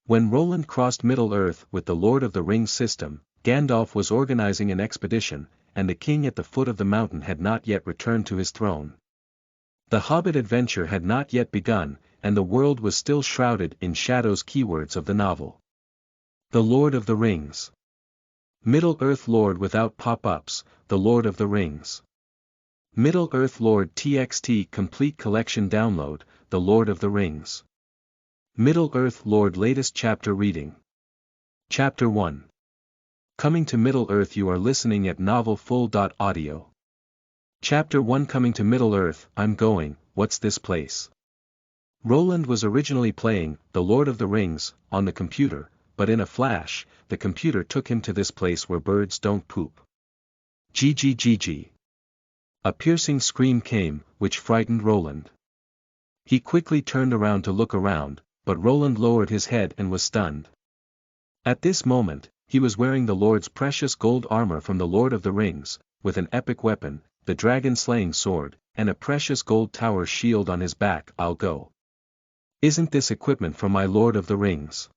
When Roland crossed Middle-earth with the Lord of the Rings system, Gandalf was organizing an expedition, and the king at the foot of the mountain had not yet returned to his throne. The Hobbit adventure had not yet begun, and the world was still shrouded in shadows. Keywords of the novel. The Lord of the Rings. Middle-earth Lord without pop-ups, The Lord of the Rings. Middle-earth Lord TXT Complete Collection Download, The Lord of the Rings. Middle-earth Lord Latest Chapter Reading. Chapter 1. Coming to Middle-earth. You are listening at novelfull.audio. Chapter 1. Coming to Middle-earth. I'm going, what's this place? Roland was originally playing The Lord of the Rings on the computer, but in a flash, the computer took him to this place where birds don't poop. GGGG. A piercing scream came, which frightened Roland. He quickly turned around to look around, but Roland lowered his head and was stunned. At this moment, he was wearing the Lord's precious gold armor from the Lord of the Rings, with an epic weapon, the dragon-slaying sword, and a precious gold tower shield on his back. I'll go. Isn't this equipment from my Lord of the Rings?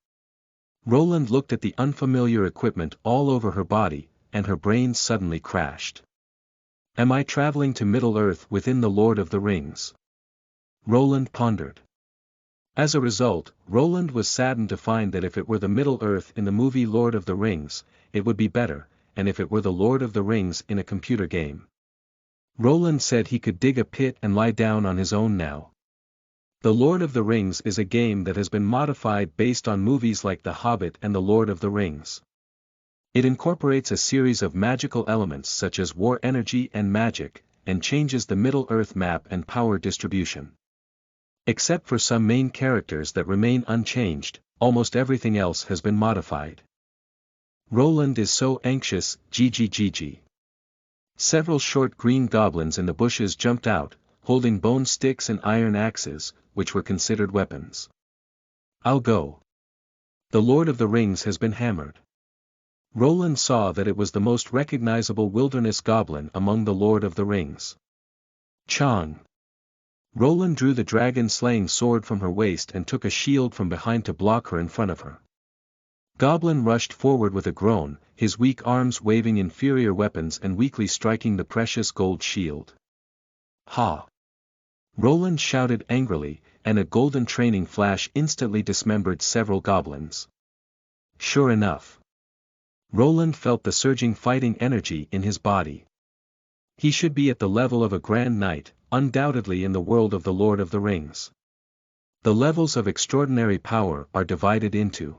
Roland looked at the unfamiliar equipment all over her body, and her brain suddenly crashed. Am I traveling to Middle-earth within the Lord of the Rings? Roland pondered. As a result, Roland was saddened to find that if it were the Middle-earth in the movie Lord of the Rings, it would be better, and if it were the Lord of the Rings in a computer game. Roland said he could dig a pit and lie down on his own now. The Lord of the Rings is a game that has been modified based on movies like The Hobbit and The Lord of the Rings. It incorporates a series of magical elements such as war energy and magic, and changes the Middle-earth map and power distribution. Except for some main characters that remain unchanged, almost everything else has been modified. Roland is so anxious. GGGG. Several short green goblins in the bushes jumped out, holding bone sticks and iron axes, which were considered weapons. I'll go. The Lord of the Rings has been hammered. Roland saw that it was the most recognizable wilderness goblin among the Lord of the Rings. Chong. Roland drew the dragon-slaying sword from her waist and took a shield from behind to block her in front of her. Goblin rushed forward with a groan, his weak arms waving inferior weapons and weakly striking the precious gold shield. Ha! Roland shouted angrily, and a golden training flash instantly dismembered several goblins. Sure enough. Roland felt the surging fighting energy in his body. He should be at the level of a Grand Knight, undoubtedly in the world of the Lord of the Rings. The levels of extraordinary power are divided into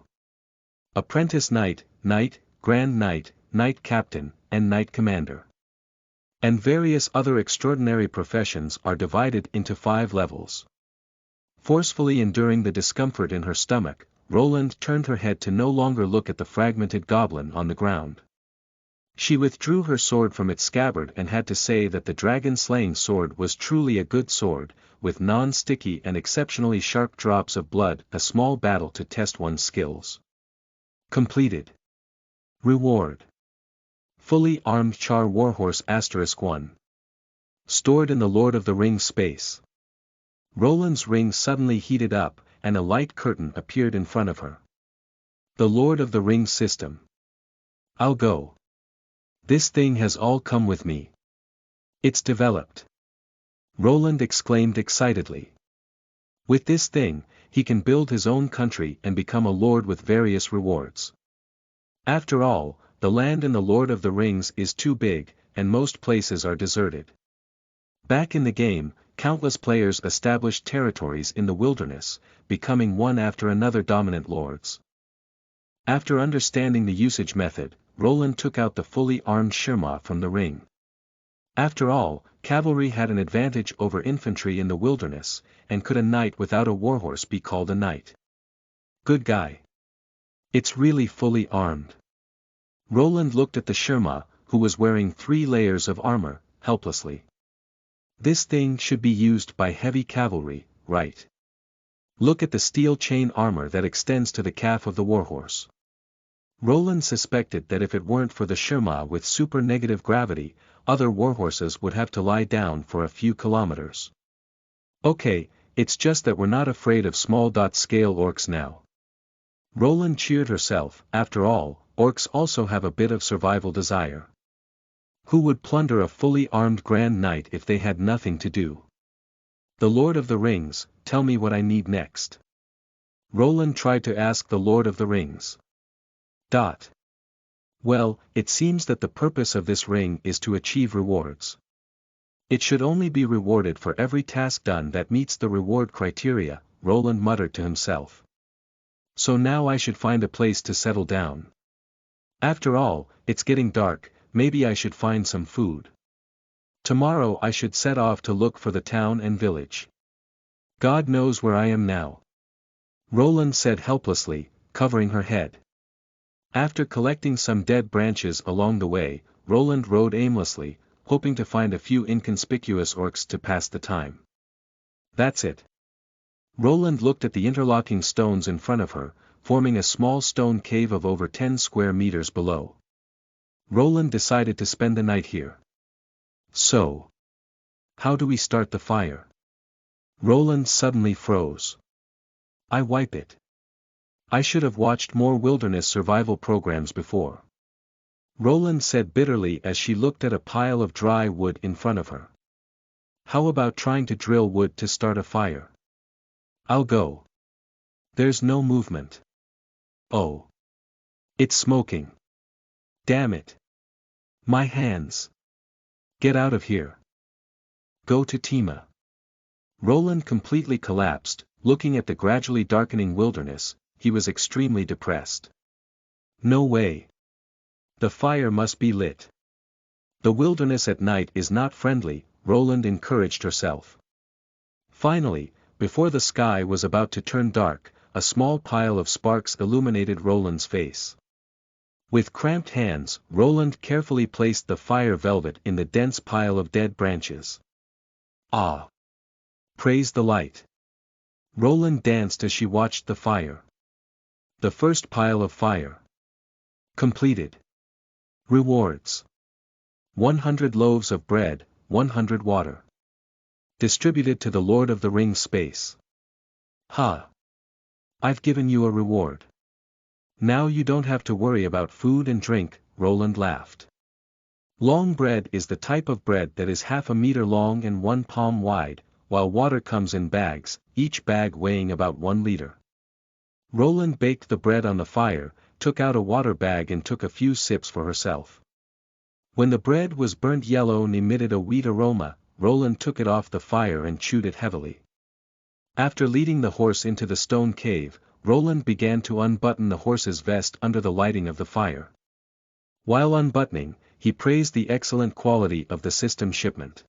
Apprentice Knight, Knight, Grand Knight, Knight Captain, and Knight Commander. And various other extraordinary professions are divided into 5 levels. Forcefully enduring the discomfort in her stomach, Roland turned her head to no longer look at the fragmented goblin on the ground. She withdrew her sword from its scabbard and had to say that the dragon-slaying sword was truly a good sword, with non-sticky and exceptionally sharp drops of blood. A small battle to test one's skills. Completed. Reward. Fully armed Char Warhorse *1. Stored in the Lord of the Rings space. Roland's ring suddenly heated up, and a light curtain appeared in front of her. The Lord of the Rings system. I'll go. This thing has all come with me. It's developed. Roland exclaimed excitedly. With this thing, he can build his own country and become a lord with various rewards. After all, the land in the Lord of the Rings is too big, and most places are deserted. Back in the game, countless players established territories in the wilderness, becoming one after another dominant lords. After understanding the usage method, Roland took out the fully armed shirma from the ring. After all, cavalry had an advantage over infantry in the wilderness, and could a knight without a warhorse be called a knight? Good guy. It's really fully armed. Roland looked at the shirma, who was wearing 3 layers of armor, helplessly. This thing should be used by heavy cavalry, right? Look at the steel chain armor that extends to the calf of the warhorse. Roland suspected that if it weren't for the shirma with super negative gravity, other warhorses would have to lie down for a few kilometers. Okay, it's just that we're not afraid of small-scale orcs now. Roland cheered herself. After all, orcs also have a bit of survival desire. Who would plunder a fully armed Grand Knight if they had nothing to do? The Lord of the Rings, tell me what I need next. Roland tried to ask the Lord of the Rings. Well, it seems that the purpose of this ring is to achieve rewards. It should only be rewarded for every task done that meets the reward criteria, Roland muttered to himself. So now I should find a place to settle down. After all, it's getting dark, maybe I should find some food. Tomorrow I should set off to look for the town and village. God knows where I am now. Roland said helplessly, covering her head. After collecting some dead branches along the way, Roland rode aimlessly, hoping to find a few inconspicuous orcs to pass the time. That's it. Roland looked at the interlocking stones in front of her, forming a small stone cave of over 10 square meters below. Roland decided to spend the night here. So, how do we start the fire? Roland suddenly froze. I wipe it. I should have watched more wilderness survival programs before. Roland said bitterly as she looked at a pile of dry wood in front of her. How about trying to drill wood to start a fire? I'll go. There's no movement. Oh. It's smoking. Damn it. My hands. Get out of here. Go to Tima. Roland completely collapsed, looking at the gradually darkening wilderness. He was extremely depressed. No way. The fire must be lit. The wilderness at night is not friendly, Roland encouraged herself. Finally, before the sky was about to turn dark, a small pile of sparks illuminated Roland's face. With cramped hands, Roland carefully placed the fire velvet in the dense pile of dead branches. Ah! Praise the light! Roland danced as she watched the fire. The first pile of fire. Completed. Rewards. 100 loaves of bread, 100 water. Distributed to the Lord of the Rings space. Ha! I've given you a reward. Now you don't have to worry about food and drink, Roland laughed. Long bread is the type of bread that is 1/2 meter long and 1 palm wide, while water comes in bags, each bag weighing about 1 liter. Roland baked the bread on the fire, took out a water bag and took a few sips for herself. When the bread was burnt yellow and emitted a wheat aroma, Roland took it off the fire and chewed it heavily. After leading the horse into the stone cave, Roland began to unbutton the horse's vest under the lighting of the fire. While unbuttoning, he praised the excellent quality of the system shipment.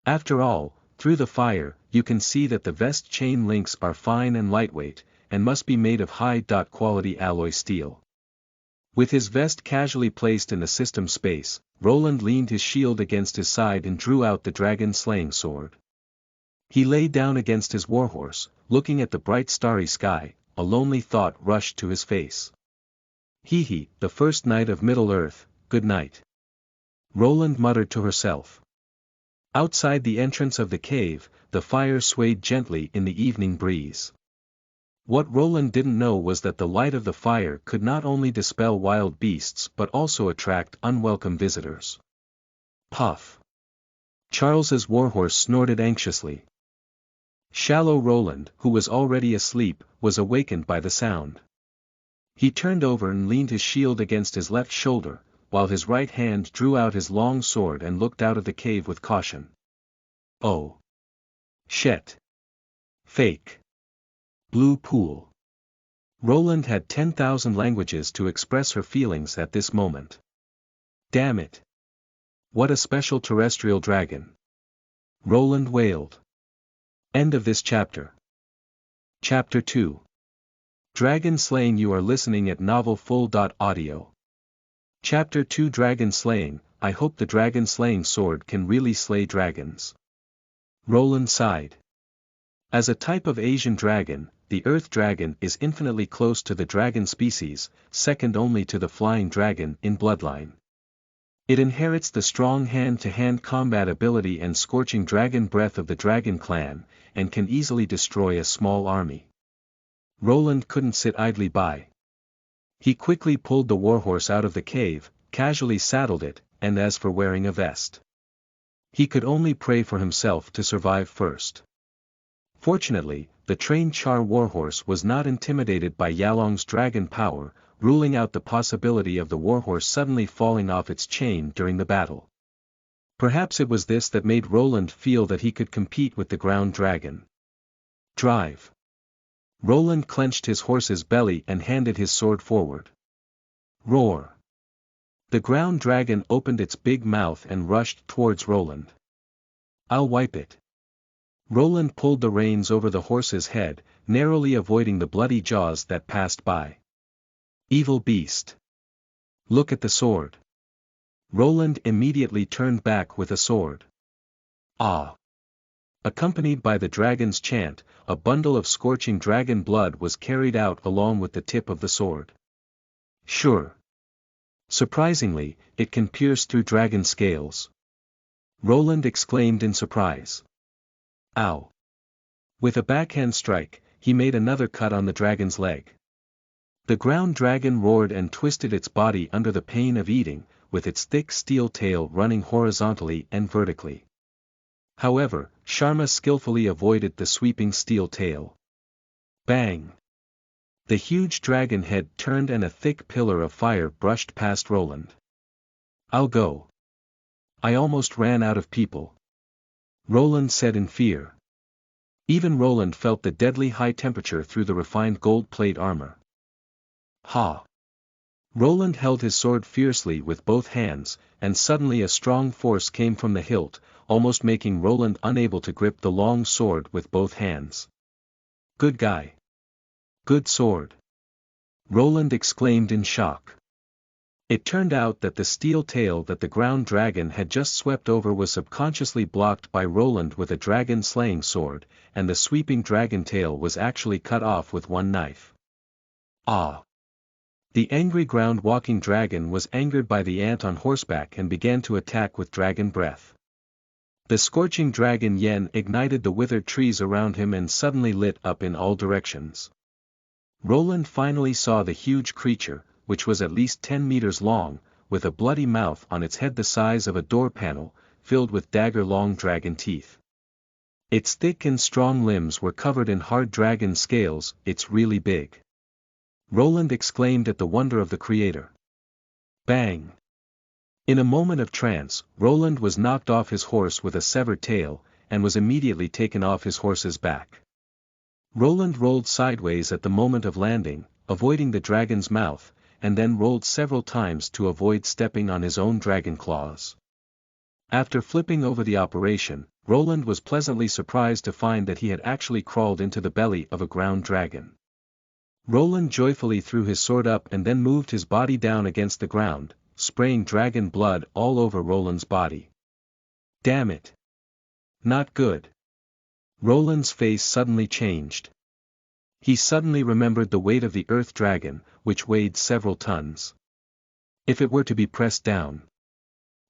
After all, through the fire, you can see that the vest chain links are fine and lightweight, and must be made of high-quality alloy steel. With his vest casually placed in the system space, Roland leaned his shield against his side and drew out the dragon-slaying sword. He lay down against his warhorse, looking at the bright starry sky. A lonely thought rushed to his face. Hee, the first night of Middle-earth, good night. Roland muttered to herself. Outside the entrance of the cave, the fire swayed gently in the evening breeze. What Roland didn't know was that the light of the fire could not only dispel wild beasts but also attract unwelcome visitors. Puff. Charles's warhorse snorted anxiously. Shallow Roland, who was already asleep, was awakened by the sound. He turned over and leaned his shield against his left shoulder, while his right hand drew out his long sword and looked out of the cave with caution. Oh. Shit. Fake. Blue pool. Roland had 10,000 languages to express her feelings at this moment. Damn it. What a special terrestrial dragon. Roland wailed. End of this chapter. Chapter 2. Dragon Slaying. You are listening at novelfull.audio. Chapter 2. Dragon Slaying. I hope the dragon slaying sword can really slay dragons. Roland sighed. As a type of Asian dragon, the earth dragon is infinitely close to the dragon species, second only to the flying dragon in bloodline. It inherits the strong hand-to-hand combat ability and scorching dragon breath of the dragon clan, and can easily destroy a small army. Roland couldn't sit idly by. He quickly pulled the warhorse out of the cave, casually saddled it, and as for wearing a vest, he could only pray for himself to survive first. Fortunately, the trained Char warhorse was not intimidated by Yalong's dragon power, ruling out the possibility of the warhorse suddenly falling off its chain during the battle. Perhaps it was this that made Roland feel that he could compete with the ground dragon. Drive. Roland clenched his horse's belly and handed his sword forward. Roar. The ground dragon opened its big mouth and rushed towards Roland. I'll wipe it. Roland pulled the reins over the horse's head, narrowly avoiding the bloody jaws that passed by. Evil beast. Look at the sword. Roland immediately turned back with a sword. Ah! Accompanied by the dragon's chant, a bundle of scorching dragon blood was carried out along with the tip of the sword. Sure. Surprisingly, it can pierce through dragon scales. Roland exclaimed in surprise. Ow! With a backhand strike, he made another cut on the dragon's leg. The ground dragon roared and twisted its body under the pain of eating, with its thick steel tail running horizontally and vertically. However, Sharma skillfully avoided the sweeping steel tail. Bang! The huge dragon head turned and a thick pillar of fire brushed past Roland. I'll go. I almost ran out of people. Roland said in fear. Even Roland felt the deadly high temperature through the refined gold plate armor. Ha! Roland held his sword fiercely with both hands, and suddenly a strong force came from the hilt, almost making Roland unable to grip the long sword with both hands. Good guy. Good sword. Roland exclaimed in shock. It turned out that the steel tail that the ground dragon had just swept over was subconsciously blocked by Roland with a dragon-slaying sword, and the sweeping dragon tail was actually cut off with one knife. Ah! The angry ground-walking dragon was angered by the ant on horseback and began to attack with dragon breath. The scorching dragon yen ignited the withered trees around him and suddenly lit up in all directions. Roland finally saw the huge creature, which was at least 10 meters long, with a bloody mouth on its head the size of a door panel, filled with dagger-long dragon teeth. Its thick and strong limbs were covered in hard dragon scales. It's really big. Roland exclaimed at the wonder of the creator. Bang! In a moment of trance, Roland was knocked off his horse with a severed tail, and was immediately taken off his horse's back. Roland rolled sideways at the moment of landing, avoiding the dragon's mouth, and then rolled several times to avoid stepping on his own dragon claws. After flipping over the operation, Roland was pleasantly surprised to find that he had actually crawled into the belly of a ground dragon. Roland joyfully threw his sword up and then moved his body down against the ground, spraying dragon blood all over Roland's body. Damn it! Not good. Roland's face suddenly changed. He suddenly remembered the weight of the earth dragon, which weighed several tons. If it were to be pressed down.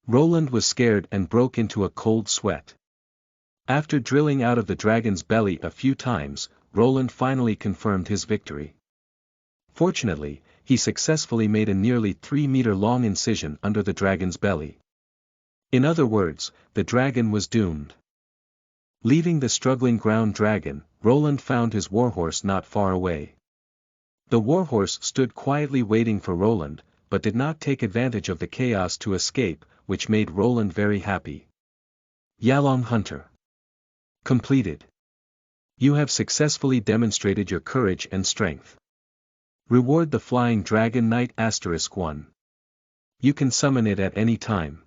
Roland was scared and broke into a cold sweat. After drilling out of the dragon's belly a few times, Roland finally confirmed his victory. Fortunately, he successfully made a nearly 3-meter-long incision under the dragon's belly. In other words, the dragon was doomed. Leaving the struggling ground dragon, Roland found his warhorse not far away. The warhorse stood quietly waiting for Roland, but did not take advantage of the chaos to escape, which made Roland very happy. Yalong Hunter. Completed. You have successfully demonstrated your courage and strength. Reward the Flying Dragon Knight *1. You can summon it at any time.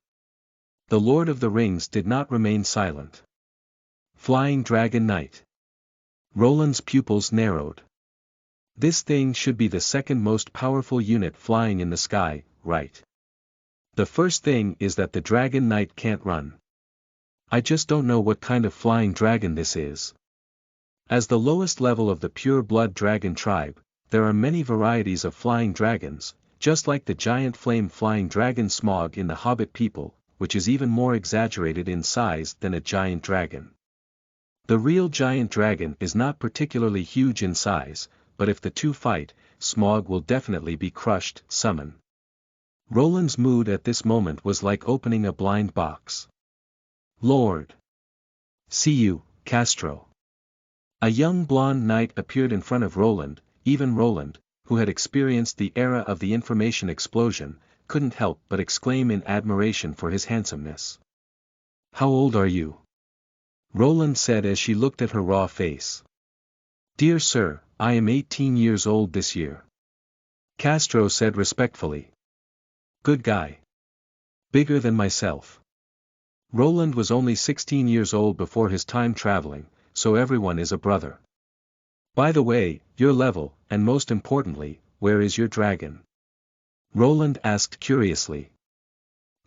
The Lord of the Rings did not remain silent. Flying Dragon Knight. Roland's pupils narrowed. This thing should be the second most powerful unit flying in the sky, right? The first thing is that the Dragon Knight can't run. I just don't know what kind of flying dragon this is. As the lowest level of the pure-blood dragon tribe, there are many varieties of flying dragons, just like the giant flame-flying dragon Smaug in the Hobbit people, which is even more exaggerated in size than a giant dragon. The real giant dragon is not particularly huge in size, but if the two fight, Smaug will definitely be crushed. Summon. Roland's mood at this moment was like opening a blind box. Lord. See you, Castro. A young blonde knight appeared in front of Roland. Even Roland, who had experienced the era of the information explosion, couldn't help but exclaim in admiration for his handsomeness. How old are you? Roland said as she looked at her raw face. Dear sir, I am 18 years old this year. Castro said respectfully. Good guy. Bigger than myself. Roland was only 16 years old before his time traveling, so everyone is a brother. By the way, your level, and most importantly, where is your dragon? Roland asked curiously.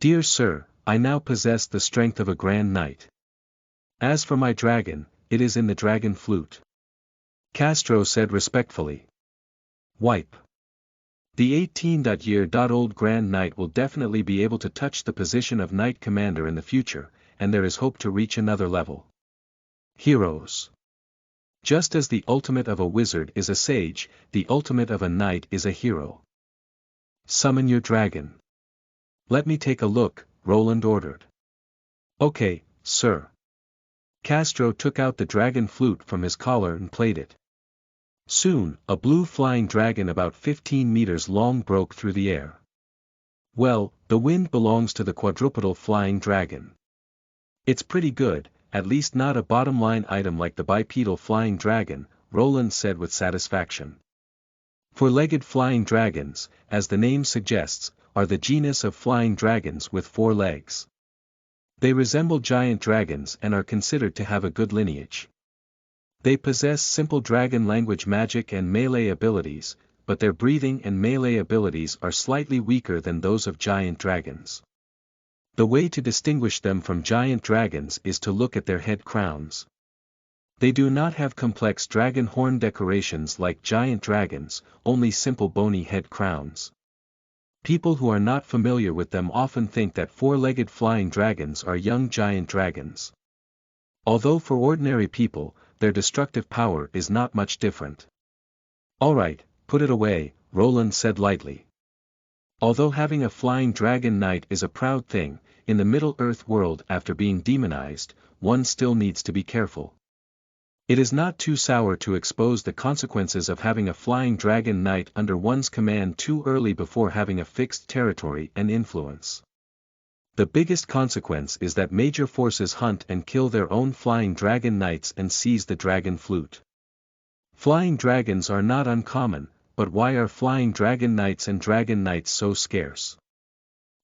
Dear sir, I now possess the strength of a grand knight. As for my dragon, it is in the dragon flute. Castro said respectfully. Wipe. The 18-year-old Grand Knight will definitely be able to touch the position of Knight Commander in the future, and there is hope to reach another level. Heroes. Just as the ultimate of a wizard is a sage, the ultimate of a knight is a hero. Summon your dragon. Let me take a look, Roland ordered. Okay, sir. Castro took out the dragon flute from his collar and played it. Soon, a blue flying dragon about 15 meters long broke through the air. Well, the wind belongs to the quadrupedal flying dragon. It's pretty good, at least not a bottom-line item like the bipedal flying dragon, Roland said with satisfaction. Four-legged flying dragons, as the name suggests, are the genus of flying dragons with 4 legs. They resemble giant dragons and are considered to have a good lineage. They possess simple dragon language magic and melee abilities, but their breathing and melee abilities are slightly weaker than those of giant dragons. The way to distinguish them from giant dragons is to look at their head crowns. They do not have complex dragon horn decorations like giant dragons, only simple bony head crowns. People who are not familiar with them often think that 4-legged flying dragons are young giant dragons. Although for ordinary people, their destructive power is not much different. Alright, put it away, Roland said lightly. Although having a flying dragon knight is a proud thing, in the Middle-earth world after being demonized, one still needs to be careful. It is not too sour to expose the consequences of having a flying dragon knight under one's command too early before having a fixed territory and influence. The biggest consequence is that major forces hunt and kill their own flying dragon knights and seize the dragon flute. Flying dragons are not uncommon, but why are flying dragon knights and dragon knights so scarce?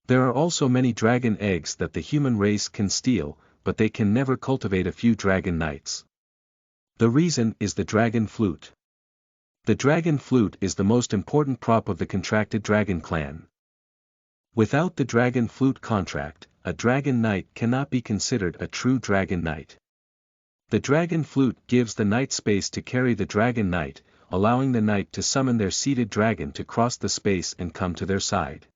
There are also many dragon eggs that the human race can steal, but they can never cultivate a few dragon knights. The reason is the dragon flute. The dragon flute is the most important prop of the contracted dragon clan. Without the dragon flute contract, a dragon knight cannot be considered a true dragon knight. The dragon flute gives the knight space to carry the dragon knight, allowing the knight to summon their seated dragon to cross the space and come to their side.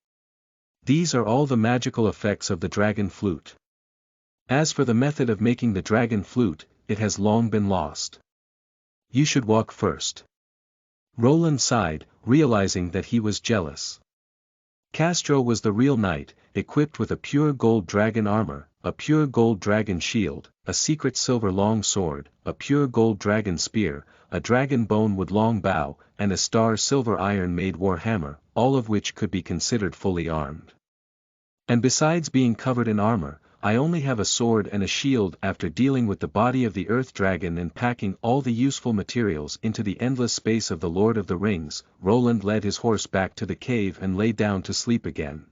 These are all the magical effects of the dragon flute. As for the method of making the dragon flute, it has long been lost. You should walk first. Roland sighed, realizing that he was jealous. Castro was the real knight, equipped with a pure gold dragon armor, a pure gold dragon shield, a secret silver long sword, a pure gold dragon spear, a dragon bone with long bow, and a star silver iron made war hammer, all of which could be considered fully armed. And besides being covered in armor, I only have a sword and a shield. After dealing with the body of the earth dragon and packing all the useful materials into the endless space of the Lord of the Rings, Roland led his horse back to the cave and lay down to sleep again.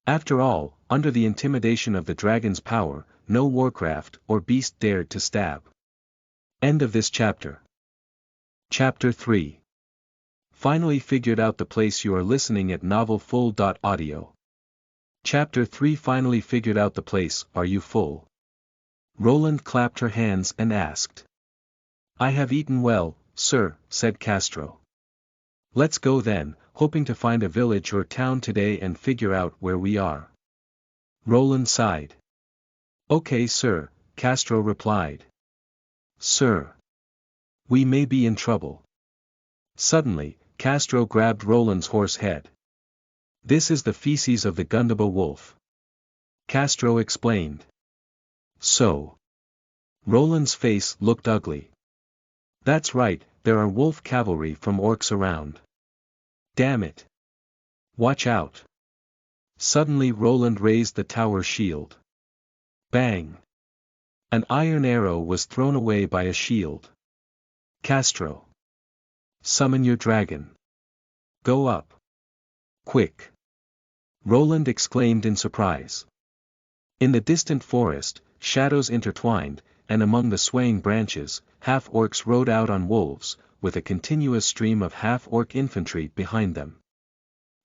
After all, under the intimidation of the dragon's power, no warcraft or beast dared to stab. End of this chapter. Chapter 3. Finally figured out the place. You are listening at novelfull.audio. Chapter 3. Finally figured out the place. Are you full? Roland clapped her hands and asked. I have eaten well, sir, said Castro. Let's go then, hoping to find a village or town today and figure out where we are. Roland sighed. Okay, sir, Castro replied. Sir. We may be in trouble. Suddenly, Castro grabbed Roland's horse head. "This is the feces of the Gundaba wolf," Castro explained. "So?" Roland's face looked ugly. "That's right, there are wolf cavalry from Orcs around. Damn it. Watch out." Suddenly Roland raised the tower shield. Bang! An iron arrow was thrown away by a shield. "Castro! Summon your dragon. Go up. Quick!" Roland exclaimed in surprise. In the distant forest, shadows intertwined, and among the swaying branches, half-orcs rode out on wolves, with a continuous stream of half-orc infantry behind them.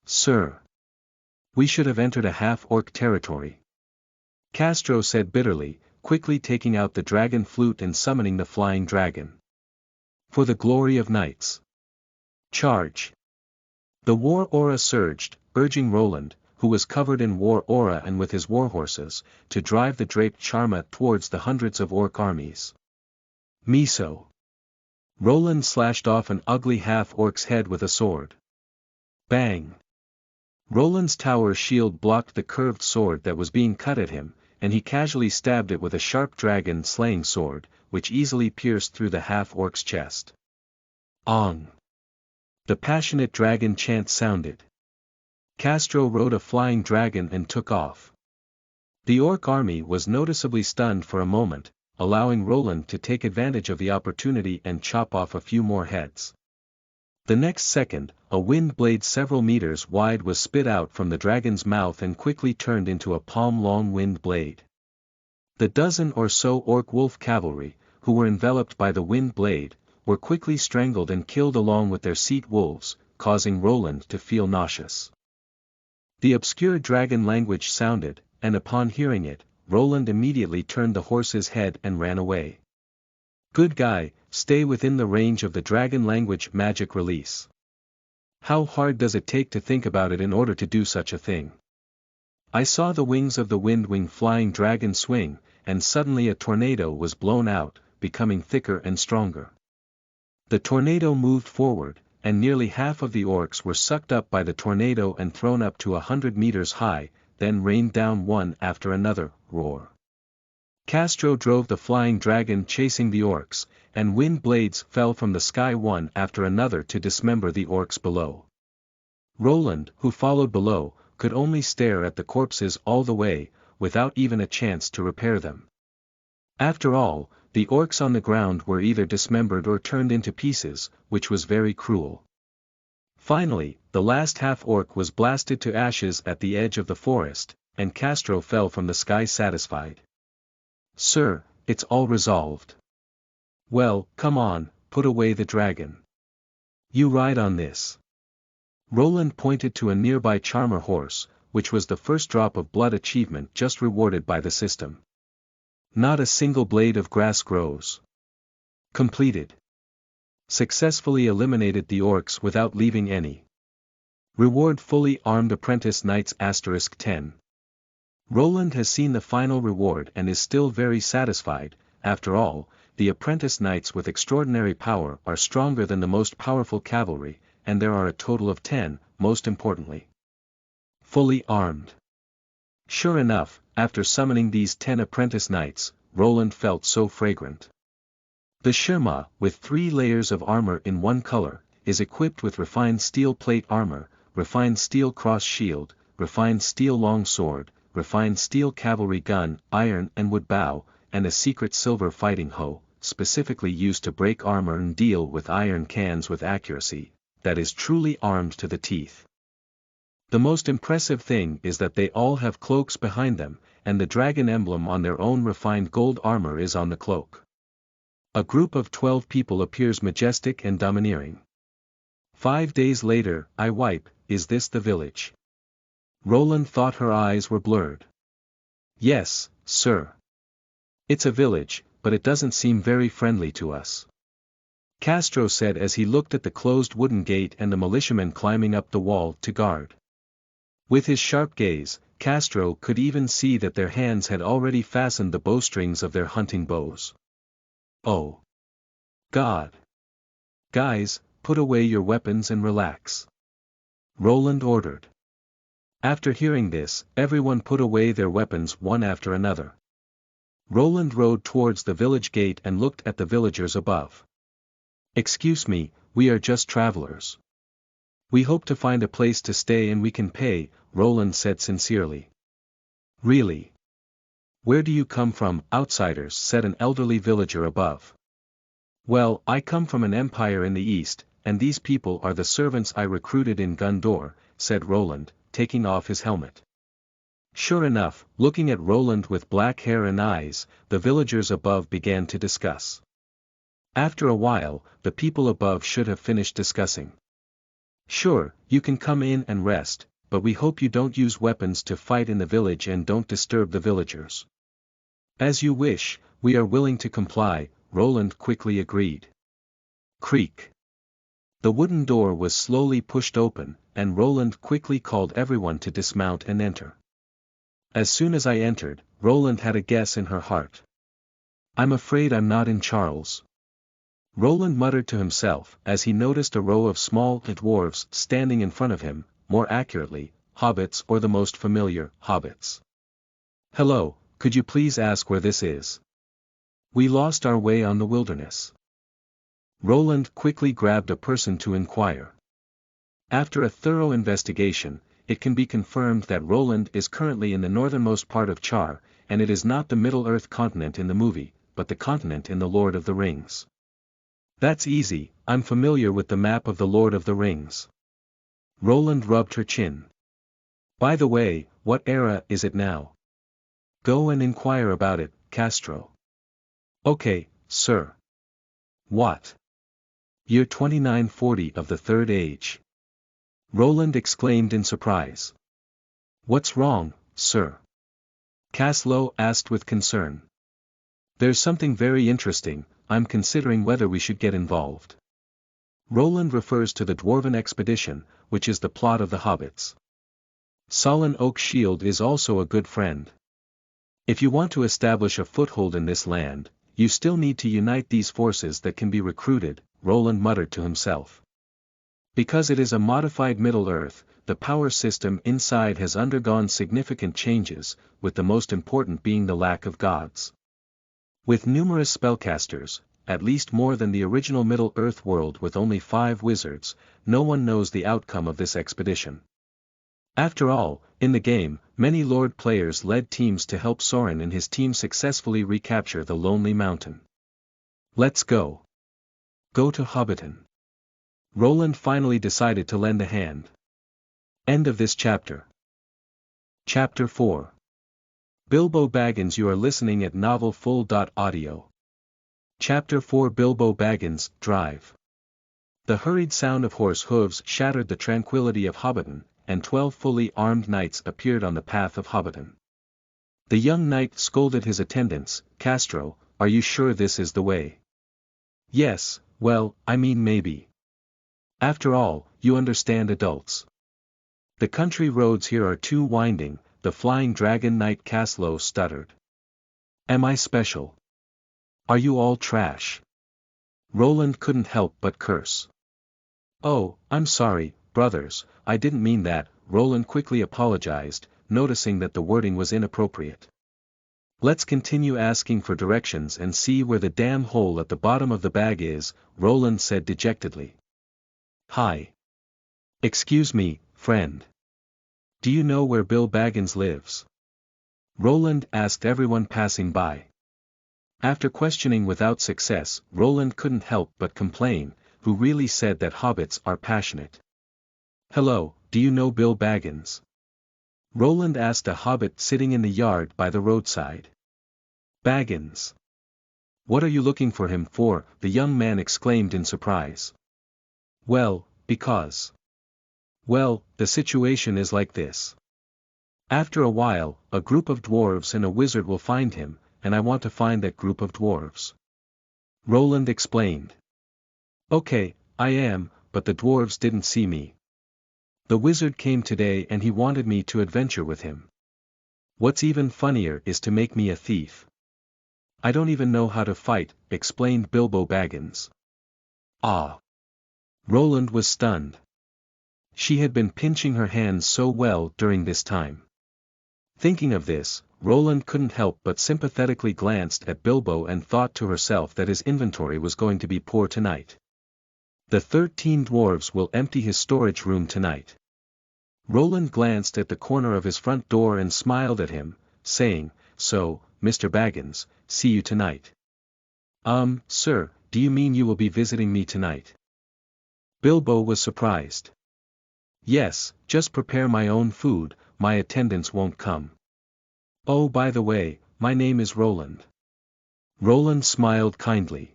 "Sir! We should have entered a half-orc territory," Castro said bitterly, quickly taking out the dragon flute and summoning the flying dragon. "For the glory of knights! Charge!" The war aura surged, urging Roland, who was covered in war aura and with his warhorses, to drive the draped charma towards the hundreds of orc armies. Miso! Roland slashed off an ugly half-orc's head with a sword. Bang! Roland's tower shield blocked the curved sword that was being cut at him, and he casually stabbed it with a sharp dragon-slaying sword, which easily pierced through the half-orc's chest. Ong! The passionate dragon chant sounded. Castro rode a flying dragon and took off. The orc army was noticeably stunned for a moment, allowing Roland to take advantage of the opportunity and chop off a few more heads. The next second, a wind blade several meters wide was spit out from the dragon's mouth and quickly turned into a palm-long wind blade. The dozen or so orc wolf cavalry, who were enveloped by the wind blade, were quickly strangled and killed along with their seat wolves, causing Roland to feel nauseous. The obscure dragon language sounded, and upon hearing it, Roland immediately turned the horse's head and ran away. "Good guy, stay within the range of the dragon language magic release. How hard does it take to think about it in order to do such a thing?" I saw the wings of the windwing flying dragon swing, and suddenly a tornado was blown out, becoming thicker and stronger. The tornado moved forward, and nearly half of the orcs were sucked up by the tornado and thrown up to 100 meters high, then rained down one after another. Roar! Castro drove the flying dragon chasing the orcs, and wind blades fell from the sky one after another to dismember the orcs below. Roland, who followed below, could only stare at the corpses all the way, without even a chance to repair them. After all, the orcs on the ground were either dismembered or turned into pieces, which was very cruel. Finally, the last half-orc was blasted to ashes at the edge of the forest, and Castro fell from the sky satisfied. "Sir, it's all resolved." "Well, come on, put away the dragon. You ride on this." Roland pointed to a nearby charmer horse, which was the first drop of blood achievement just rewarded by the system. Not a single blade of grass grows. Completed. Successfully eliminated the orcs without leaving any. Reward fully armed apprentice knights *10. Roland has seen the final reward and is still very satisfied. After all, the apprentice knights with extraordinary power are stronger than the most powerful cavalry, and there are a total of 10, most importantly. Fully armed. Sure enough, after summoning these 10 apprentice knights, Roland felt so fragrant. The Shirma, with 3 layers of armor in one color, is equipped with refined steel plate armor, refined steel cross shield, refined steel long sword, refined steel cavalry gun, iron and wood bow, and a secret silver fighting hoe, specifically used to break armor and deal with iron cans with accuracy, that is truly armed to the teeth. The most impressive thing is that they all have cloaks behind them, and the dragon emblem on their own refined gold armor is on the cloak. A group of 12 people appears majestic and domineering. 5 days later, I wipe, is this the village? Roland thought her eyes were blurred. Yes, sir. It's a village, but it doesn't seem very friendly to us. Castro said as he looked at the closed wooden gate and the militiamen climbing up the wall to guard. With his sharp gaze, Castro could even see that their hands had already fastened the bowstrings of their hunting bows. Oh! God! Guys, put away your weapons and relax," Roland ordered. After hearing this, everyone put away their weapons one after another. Roland rode towards the village gate and looked at the villagers above. "Excuse me, we are just travelers. We hope to find a place to stay and we can pay," Roland said sincerely. "Really? Where do you come from, outsiders?" said an elderly villager above. "Well, I come from an empire in the east, and these people are the servants I recruited in Gondor," said Roland, taking off his helmet. Sure enough, looking at Roland with black hair and eyes, the villagers above began to discuss. After a while, the people above should have finished discussing. "Sure, you can come in and rest, but we hope you don't use weapons to fight in the village and don't disturb the villagers." "As you wish, we are willing to comply," Roland quickly agreed. Creak. The wooden door was slowly pushed open, and Roland quickly called everyone to dismount and enter. As soon as I entered, Roland had a guess in her heart. "I'm afraid I'm not in Charles," Roland muttered to himself as he noticed a row of small dwarves standing in front of him, more accurately, hobbits or the most familiar, hobbits. "Hello, could you please ask where this is? We lost our way on the wilderness." Roland quickly grabbed a person to inquire. After a thorough investigation, it can be confirmed that Roland is currently in the northernmost part of Char, and it is not the Middle-earth continent in the movie, but the continent in The Lord of the Rings. "That's easy, I'm familiar with the map of The Lord of the Rings." Roland rubbed her chin. "By the way, what era is it now?" "Go and inquire about it, Castro." "Okay, sir." "What? Year 2940 of the Third Age?" Roland exclaimed in surprise. "What's wrong, sir?" Caslow asked with concern. "There's something very interesting, I'm considering whether we should get involved." Roland refers to the Dwarven Expedition, which is the plot of the Hobbits. Solon Oak Shield is also a good friend. If you want to establish a foothold in this land, you still need to unite these forces that can be recruited, Roland muttered to himself. Because it is a modified Middle-earth, the power system inside has undergone significant changes, with the most important being the lack of gods. With numerous spellcasters, at least more than the original Middle-earth world with only 5 wizards, no one knows the outcome of this expedition. After all, in the game, many Lord players led teams to help Sorin and his team successfully recapture the Lonely Mountain. "Let's go. Go to Hobbiton." Roland finally decided to lend a hand. End of this chapter. Chapter 4. Bilbo Baggins. You are listening at novelfull.audio. Chapter 4. Bilbo Baggins, Drive. The hurried sound of horse hooves shattered the tranquility of Hobbiton, and 12 fully armed knights appeared on the path of Hobbiton. The young knight scolded his attendants. "Castro, are you sure this is the way?" "Yes, well, I mean maybe. After all, you understand adults. The country roads here are too winding," the Flying Dragon Knight Caslow stuttered. "Am I special? Are you all trash?" Roland couldn't help but curse. "Oh, I'm sorry, brothers, I didn't mean that," Roland quickly apologized, noticing that the wording was inappropriate. "Let's continue asking for directions and see where the damn hole at the bottom of the bag is," Roland said dejectedly. "Hi. Excuse me, friend. Do you know where Bill Baggins lives?" Roland asked everyone passing by. After questioning without success, Roland couldn't help but complain, who really said that hobbits are passionate. "Hello, do you know Bill Baggins?" Roland asked a hobbit sitting in the yard by the roadside. "Baggins? What are you looking for him for?" the young man exclaimed in surprise. "Well, because... Well, the situation is like this. After a while, a group of dwarves and a wizard will find him, and I want to find that group of dwarves." Roland explained. "Okay, I am, but the dwarves didn't see me. The wizard came today and he wanted me to adventure with him. What's even funnier is to make me a thief. I don't even know how to fight," explained Bilbo Baggins. "Ah. Roland was stunned. She had been pinching her hands so well during this time. Thinking of this, Roland couldn't help but sympathetically glanced at Bilbo and thought to herself that his inventory was going to be poor tonight. The 13 dwarves will empty his storage room tonight. Roland glanced at the corner of his front door and smiled at him, saying, "So, Mr. Baggins, see you tonight." Sir, do you mean you will be visiting me tonight?" Bilbo was surprised. "Yes, just prepare my own food, my attendants won't come. Oh, by the way, my name is Roland." Roland smiled kindly.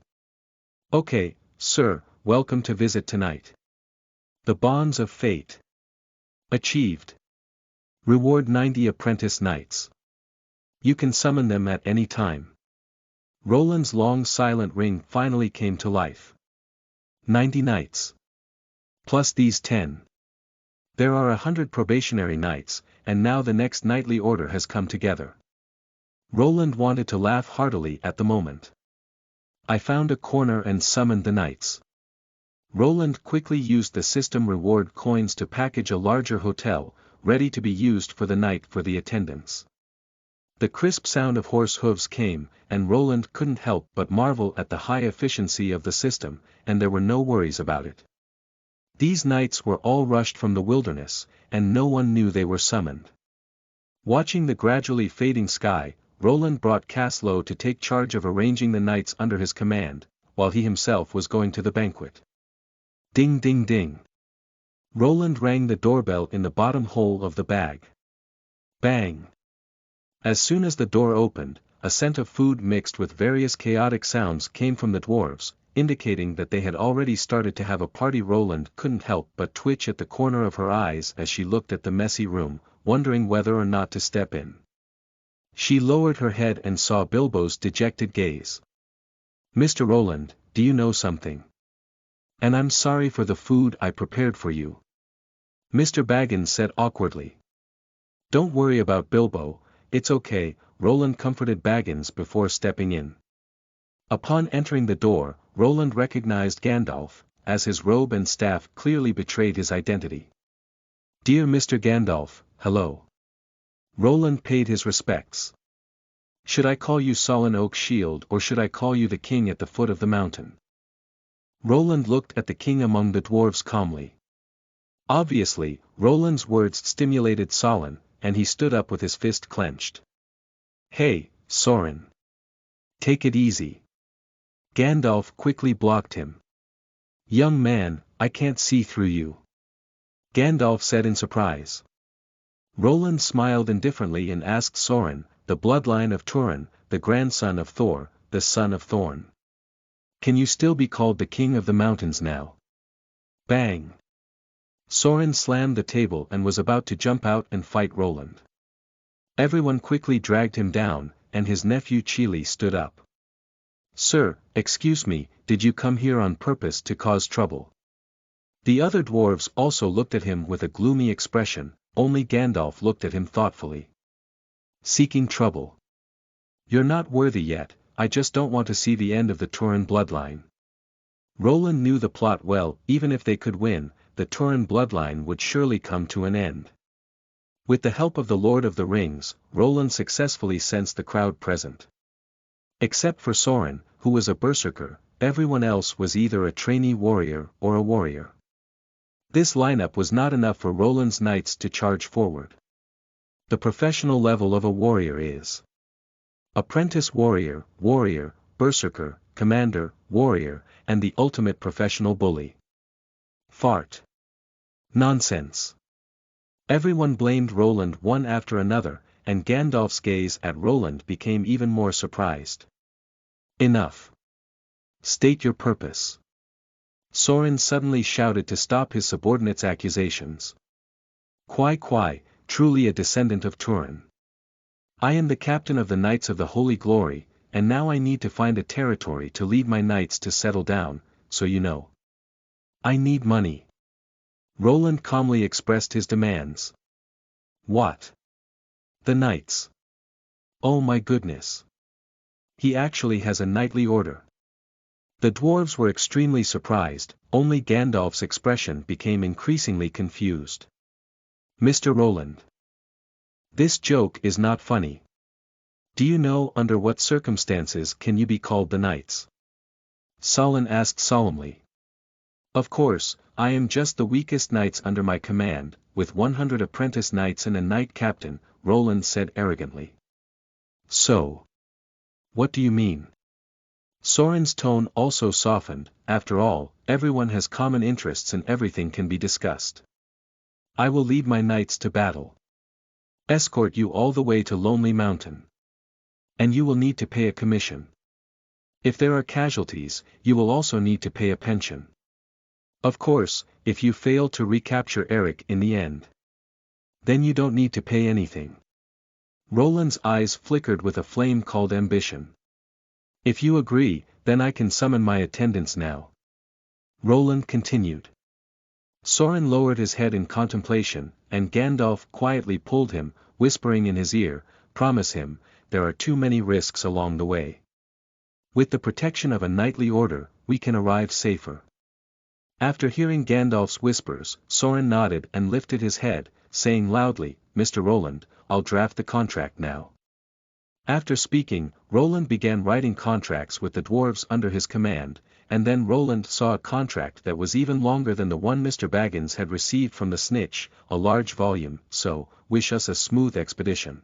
"Okay, sir, welcome to visit tonight. The bonds of fate. Achieved. Reward 90 apprentice knights. You can summon them at any time." Roland's long silent ring finally came to life. 90 knights. Plus these 10. There are 100 probationary knights, and now the next knightly order has come together. Roland wanted to laugh heartily at the moment. "I found a corner and summoned the knights." Roland quickly used the system reward coins to package a larger hotel, ready to be used for the night for the attendants. The crisp sound of horse hooves came, and Roland couldn't help but marvel at the high efficiency of the system, and there were no worries about it. These knights were all rushed from the wilderness, and no one knew they were summoned. Watching the gradually fading sky, Roland brought Caslow to take charge of arranging the knights under his command, while he himself was going to the banquet. Ding ding ding. Roland rang the doorbell in the bottom hole of the bag. Bang. As soon as the door opened, a scent of food mixed with various chaotic sounds came from the dwarves, indicating that they had already started to have a party. Roland couldn't help but twitch at the corner of her eyes as she looked at the messy room, wondering whether or not to step in. She lowered her head and saw Bilbo's dejected gaze. "Mr. Roland, do you know something? And I'm sorry for the food I prepared for you," Mr. Baggins said awkwardly. "Don't worry about Bilbo, it's okay," Roland comforted Baggins before stepping in. Upon entering the door, Roland recognized Gandalf, as his robe and staff clearly betrayed his identity. "Dear Mr. Gandalf, hello." Roland paid his respects. "Should I call you Solon Oak Shield or should I call you the king at the foot of the mountain?" Roland looked at the king among the dwarves calmly. Obviously, Roland's words stimulated Solon, and he stood up with his fist clenched. "Hey, Soren. Take it easy." Gandalf quickly blocked him. "Young man, I can't see through you," Gandalf said in surprise. Roland smiled indifferently and asked Soren, "The bloodline of Turin, the grandson of Thor, the son of Thorn. Can you still be called the king of the mountains now?" Bang! Soren slammed the table and was about to jump out and fight Roland. Everyone quickly dragged him down, and his nephew Chili stood up. "Sir, excuse me, did you come here on purpose to cause trouble?" The other dwarves also looked at him with a gloomy expression, only Gandalf looked at him thoughtfully. "Seeking trouble? You're not worthy yet, I just don't want to see the end of the Turin bloodline." Roland knew the plot well. Even if they could win, the Turin bloodline would surely come to an end. With the help of the Lord of the Rings, Roland successfully sensed the crowd present. Except for Soren, who was a berserker, everyone else was either a trainee warrior or a warrior. This lineup was not enough for Roland's knights to charge forward. The professional level of a warrior is apprentice warrior, warrior, berserker, commander, warrior, and the ultimate professional bully. Fart. Nonsense. Everyone blamed Roland one after another, and Gandalf's gaze at Roland became even more surprised. "Enough. State your purpose." Soren suddenly shouted to stop his subordinates' accusations. Quai, truly a descendant of Turin. I am the captain of the Knights of the Holy Glory, and now I need to find a territory to lead my knights to settle down, so you know. I need money." Roland calmly expressed his demands. "What? The knights? Oh my goodness. He actually has a knightly order. The dwarves were extremely surprised, only Gandalf's expression became increasingly confused. Mr. Roland. This joke is not funny. Do you know under what circumstances can you be called the knights? Solon asked solemnly. Of course, I am just the weakest knights under my command, with 100 apprentice knights and a knight captain, Roland said arrogantly. So. What do you mean? Sorin's tone also softened. After all, everyone has common interests and everything can be discussed. I will lead my knights to battle. Escort you all the way to Lonely Mountain. And you will need to pay a commission. If there are casualties, you will also need to pay a pension. Of course, if you fail to recapture Eric in the end, then you don't need to pay anything. Roland's eyes flickered with a flame called ambition. If you agree, then I can summon my attendants now. Roland continued. Sorin lowered his head in contemplation, and Gandalf quietly pulled him, whispering in his ear, promise him, there are too many risks along the way. With the protection of a knightly order, we can arrive safer. After hearing Gandalf's whispers, Sorin nodded and lifted his head, saying loudly, Mr. Roland, I'll draft the contract now. After speaking, Roland began writing contracts with the dwarves under his command, and then Roland saw a contract that was even longer than the one Mr. Baggins had received from the snitch, a large volume. So, wish us a smooth expedition.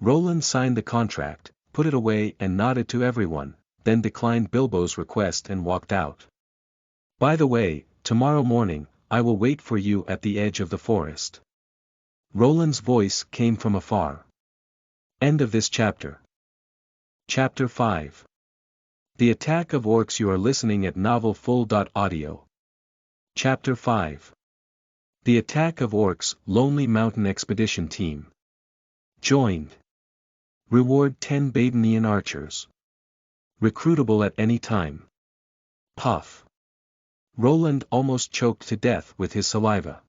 Roland signed the contract, put it away and nodded to everyone, then declined Bilbo's request and walked out. By the way, tomorrow morning, I will wait for you at the edge of the forest. Roland's voice came from afar. End of this chapter. Chapter 5. The Attack of Orcs. You are listening at novelfull.audio. Chapter 5. The Attack of Orcs. Lonely Mountain Expedition Team. Joined. Reward 10 Badenian archers. Recruitable at any time. Puff. Roland almost choked to death with his saliva.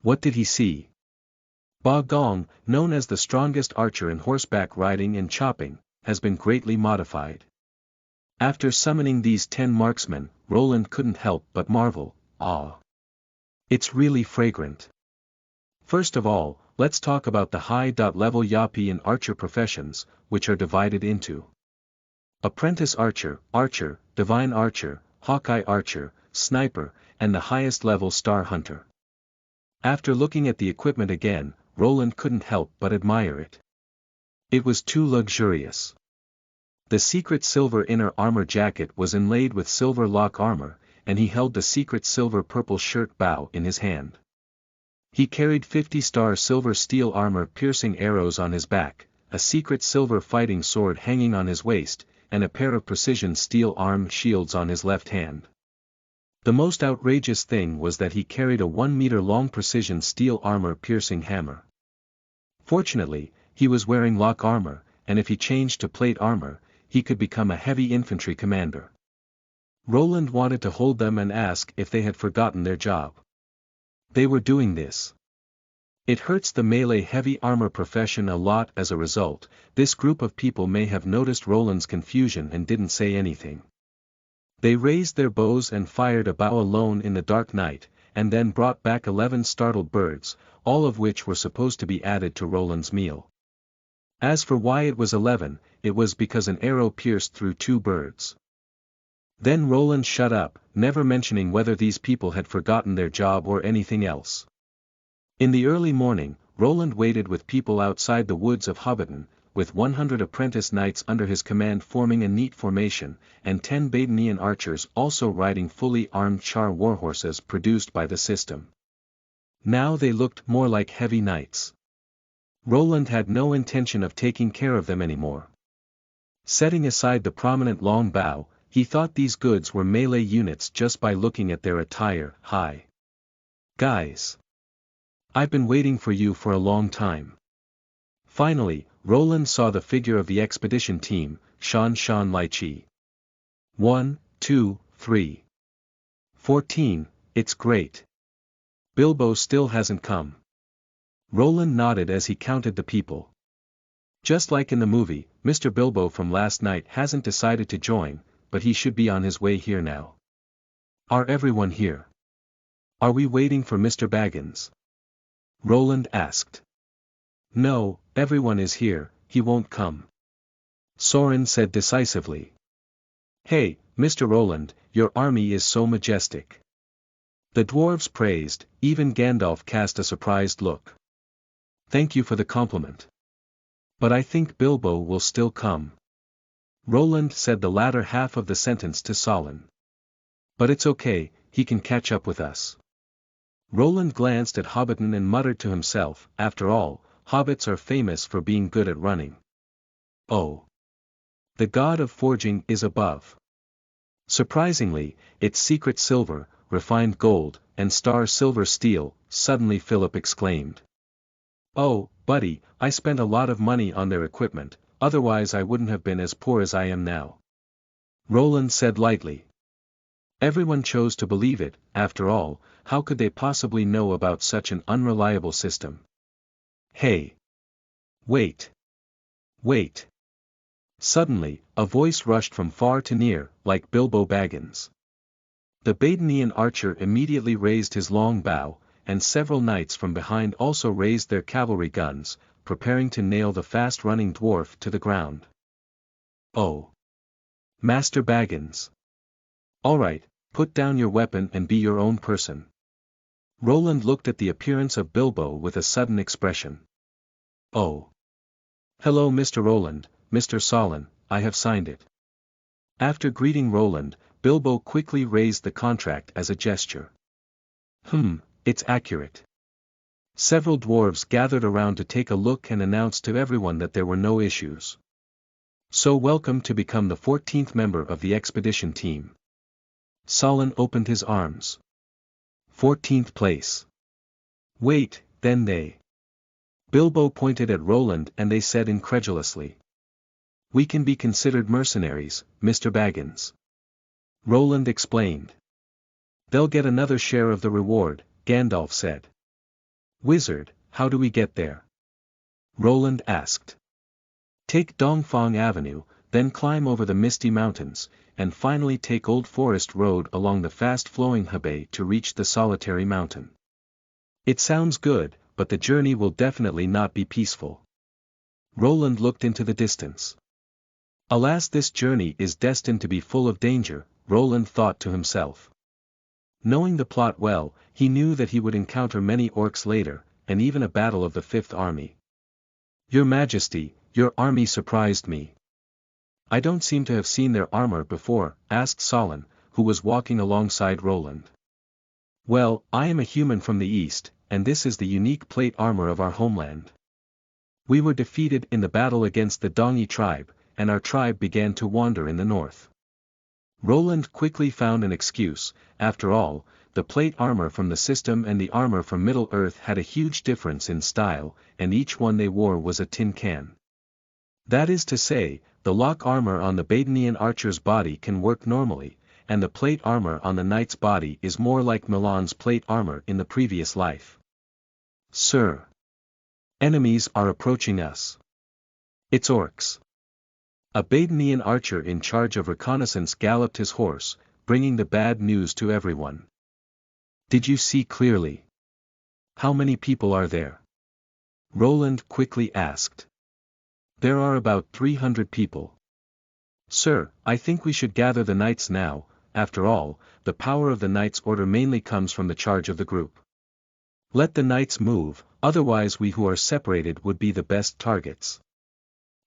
What did he see? Ba Gong, known as the strongest archer in horseback riding and chopping, has been greatly modified. After summoning these 10 marksmen, Roland couldn't help but marvel, it's really fragrant. First of all, let's talk about the high-level Yapi and archer professions, which are divided into Apprentice Archer, Archer, Divine Archer, Hawkeye Archer, Sniper, and the highest level Star Hunter. After looking at the equipment again, Roland couldn't help but admire it. It was too luxurious. The secret silver inner armor jacket was inlaid with silver lock armor, and he held the secret silver purple shirt bow in his hand. He carried 50-star silver steel armor piercing arrows on his back, a secret silver fighting sword hanging on his waist, and a pair of precision steel arm shields on his left hand. The most outrageous thing was that he carried a 1-meter-long precision steel armor piercing hammer. Fortunately, he was wearing lock armor, and if he changed to plate armor, he could become a heavy infantry commander. Roland wanted to hold them and ask if they had forgotten their job. They were doing this. It hurts the melee heavy armor profession a lot. As a result, this group of people may have noticed Roland's confusion and didn't say anything. They raised their bows and fired a bow alone in the dark night, and then brought back 11 startled birds, all of which were supposed to be added to Roland's meal. As for why it was 11, it was because an arrow pierced through 2 birds. Then Roland shut up, never mentioning whether these people had forgotten their job or anything else. In the early morning, Roland waited with people outside the woods of Hobbiton, with 100 apprentice knights under his command forming a neat formation, and 10 Badenian archers also riding fully armed char warhorses produced by the system. Now they looked more like heavy knights. Roland had no intention of taking care of them anymore. Setting aside the prominent long bow, he thought these goods were melee units just by looking at their attire. Hi. Guys. I've been waiting for you for a long time. Finally, Roland saw the figure of the expedition team, Shan Lai Chi. 1, 2, 3. 14, it's great. Bilbo still hasn't come. Roland nodded as he counted the people. Just like in the movie, Mr. Bilbo from last night hasn't decided to join, but he should be on his way here now. Are everyone here? Are we waiting for Mr. Baggins? Roland asked. No, everyone is here, he won't come. Soren said decisively. Hey, Mr. Roland, your army is so majestic. The dwarves praised, even Gandalf cast a surprised look. Thank you for the compliment. But I think Bilbo will still come. Roland said the latter half of the sentence to Solon. But it's okay, he can catch up with us. Roland glanced at Hobbiton and muttered to himself, after all, hobbits are famous for being good at running. Oh. The god of forging is above. Surprisingly, its secret silver, refined gold, and star silver steel, suddenly Philip exclaimed. Oh, buddy, I spent a lot of money on their equipment, otherwise I wouldn't have been as poor as I am now. Roland said lightly. Everyone chose to believe it, after all, how could they possibly know about such an unreliable system? Hey! Wait! Wait! Suddenly, a voice rushed from far to near, like Bilbo Baggins. The Badenian archer immediately raised his long bow, and several knights from behind also raised their cavalry guns, preparing to nail the fast-running dwarf to the ground. Oh! Master Baggins! All right, put down your weapon and be your own person. Roland looked at the appearance of Bilbo with a sudden expression. Oh! Hello Mr. Roland, Mr. Solon, I have signed it. After greeting Roland, Bilbo quickly raised the contract as a gesture. It's accurate. Several dwarves gathered around to take a look and announced to everyone that there were no issues. So welcome to become the 14th member of the expedition team. Solon opened his arms. 14th place. Wait, then they. Bilbo pointed at Roland and they said incredulously. We can be considered mercenaries, Mr. Baggins. Roland explained. They'll get another share of the reward, Gandalf said. Wizard, how do we get there? Roland asked. Take Dongfang Avenue, then climb over the Misty Mountains, and finally take Old Forest Road along the fast-flowing Hebei to reach the solitary mountain. It sounds good, but the journey will definitely not be peaceful. Roland looked into the distance. Alas, this journey is destined to be full of danger, Roland thought to himself. Knowing the plot well, he knew that he would encounter many orcs later, and even a battle of the Fifth Army. Your Majesty, your army surprised me. I don't seem to have seen their armor before, asked Solon, who was walking alongside Roland. Well, I am a human from the east, and this is the unique plate armor of our homeland. We were defeated in the battle against the Dongi tribe, and our tribe began to wander in the north. Roland quickly found an excuse. After all, the plate armor from the system and the armor from Middle-earth had a huge difference in style, and each one they wore was a tin can. That is to say, the lock armor on the Badenian archer's body can work normally, and the plate armor on the knight's body is more like Milan's plate armor in the previous life. Sir! Enemies are approaching us. It's orcs. A Badenian archer in charge of reconnaissance galloped his horse, bringing the bad news to everyone. Did you see clearly? How many people are there? Roland quickly asked. There are about 300 people. Sir, I think we should gather the knights now. After all, the power of the knight's order mainly comes from the charge of the group. Let the knights move, otherwise we who are separated would be the best targets.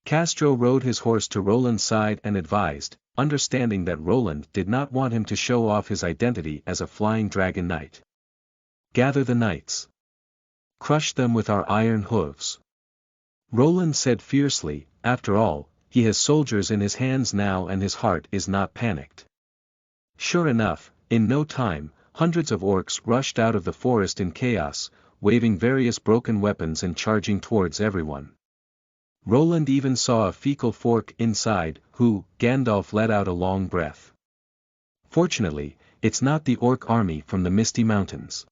Castro rode his horse to Roland's side and advised, understanding that Roland did not want him to show off his identity as a flying dragon knight. Gather the knights. Crush them with our iron hooves. Roland said fiercely, after all, he has soldiers in his hands now and his heart is not panicked. Sure enough, in no time, hundreds of orcs rushed out of the forest in chaos, waving various broken weapons and charging towards everyone. Roland even saw a fecal fork inside, who, Gandalf let out a long breath. Fortunately, it's not the orc army from the Misty Mountains.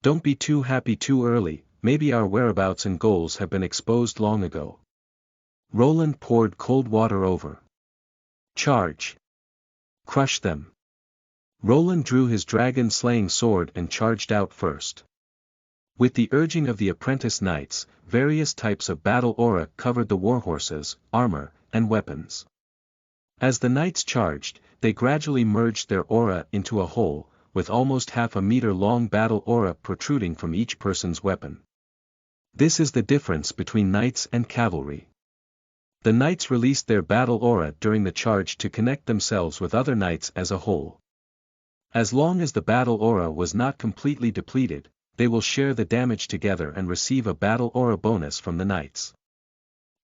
Don't be too happy too early, maybe our whereabouts and goals have been exposed long ago. Roland poured cold water over. Charge! Crush them. Roland drew his dragon-slaying sword and charged out first. With the urging of the apprentice knights, various types of battle aura covered the warhorses, armor, and weapons. As the knights charged, they gradually merged their aura into a whole, with almost half a meter long battle aura protruding from each person's weapon. This is the difference between knights and cavalry. The knights released their battle aura during the charge to connect themselves with other knights as a whole. As long as the battle aura was not completely depleted, they will share the damage together and receive a battle aura bonus from the knights.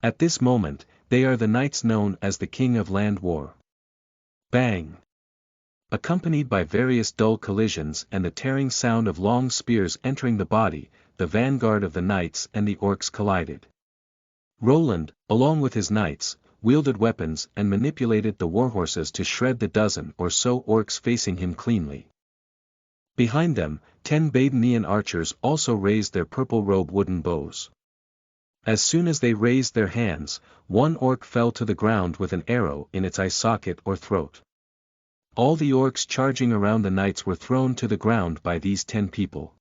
At this moment, they are the knights known as the King of Land War. Bang! Accompanied by various dull collisions and the tearing sound of long spears entering the body, the vanguard of the knights and the orcs collided. Roland, along with his knights, wielded weapons and manipulated the warhorses to shred the dozen or so orcs facing him cleanly. Behind them, 10 Baggins archers also raised their purple-robe wooden bows. As soon as they raised their hands, one orc fell to the ground with an arrow in its eye socket or throat. All the orcs charging around the knights were thrown to the ground by these 10 people.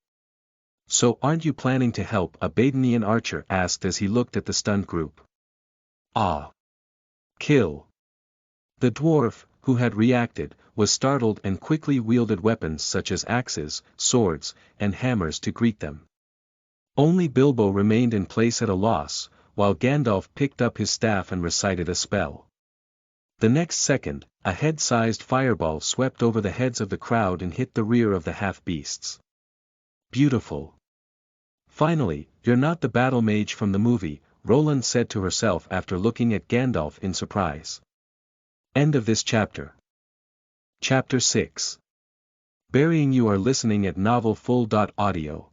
"So aren't you planning to help?" a Baggins archer asked as he looked at the stunned group. "Ah! Kill!" The dwarf, who had reacted, was startled and quickly wielded weapons such as axes, swords, and hammers to greet them. Only Bilbo remained in place at a loss, while Gandalf picked up his staff and recited a spell. The next second, a head-sized fireball swept over the heads of the crowd and hit the rear of the half-beasts. "Beautiful. Finally, you're not the battle mage from the movie," Roland said to herself after looking at Gandalf in surprise. End of this chapter. Chapter 6. Burying. You are listening at novelfull.audio.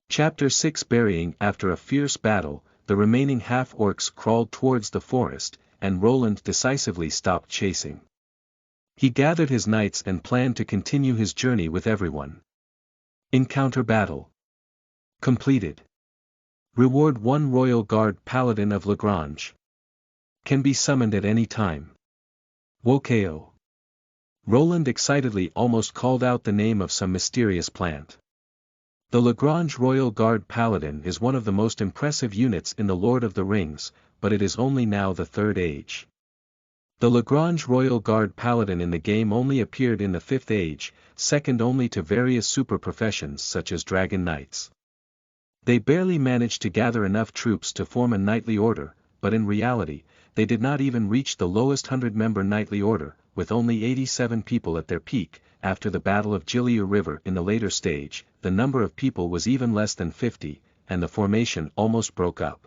Chapter 6. Burying. After a fierce battle, the remaining half-orcs crawled towards the forest, and Roland decisively stopped chasing. He gathered his knights and planned to continue his journey with everyone. Encounter battle completed. Reward: 1 Royal Guard Paladin of Lagrange. Can be summoned at any time. Wokeo. Roland excitedly almost called out the name of some mysterious plant. The Lagrange Royal Guard Paladin is one of the most impressive units in The Lord of the Rings, but it is only now the Third Age. The Lagrange Royal Guard Paladin in the game only appeared in the Fifth Age, second only to various super professions such as Dragon Knights. They barely managed to gather enough troops to form a knightly order, but in reality, they did not even reach the lowest 100-member knightly order, with only 87 people at their peak. After the Battle of Giliu River in the later stage, the number of people was even less than 50, and the formation almost broke up.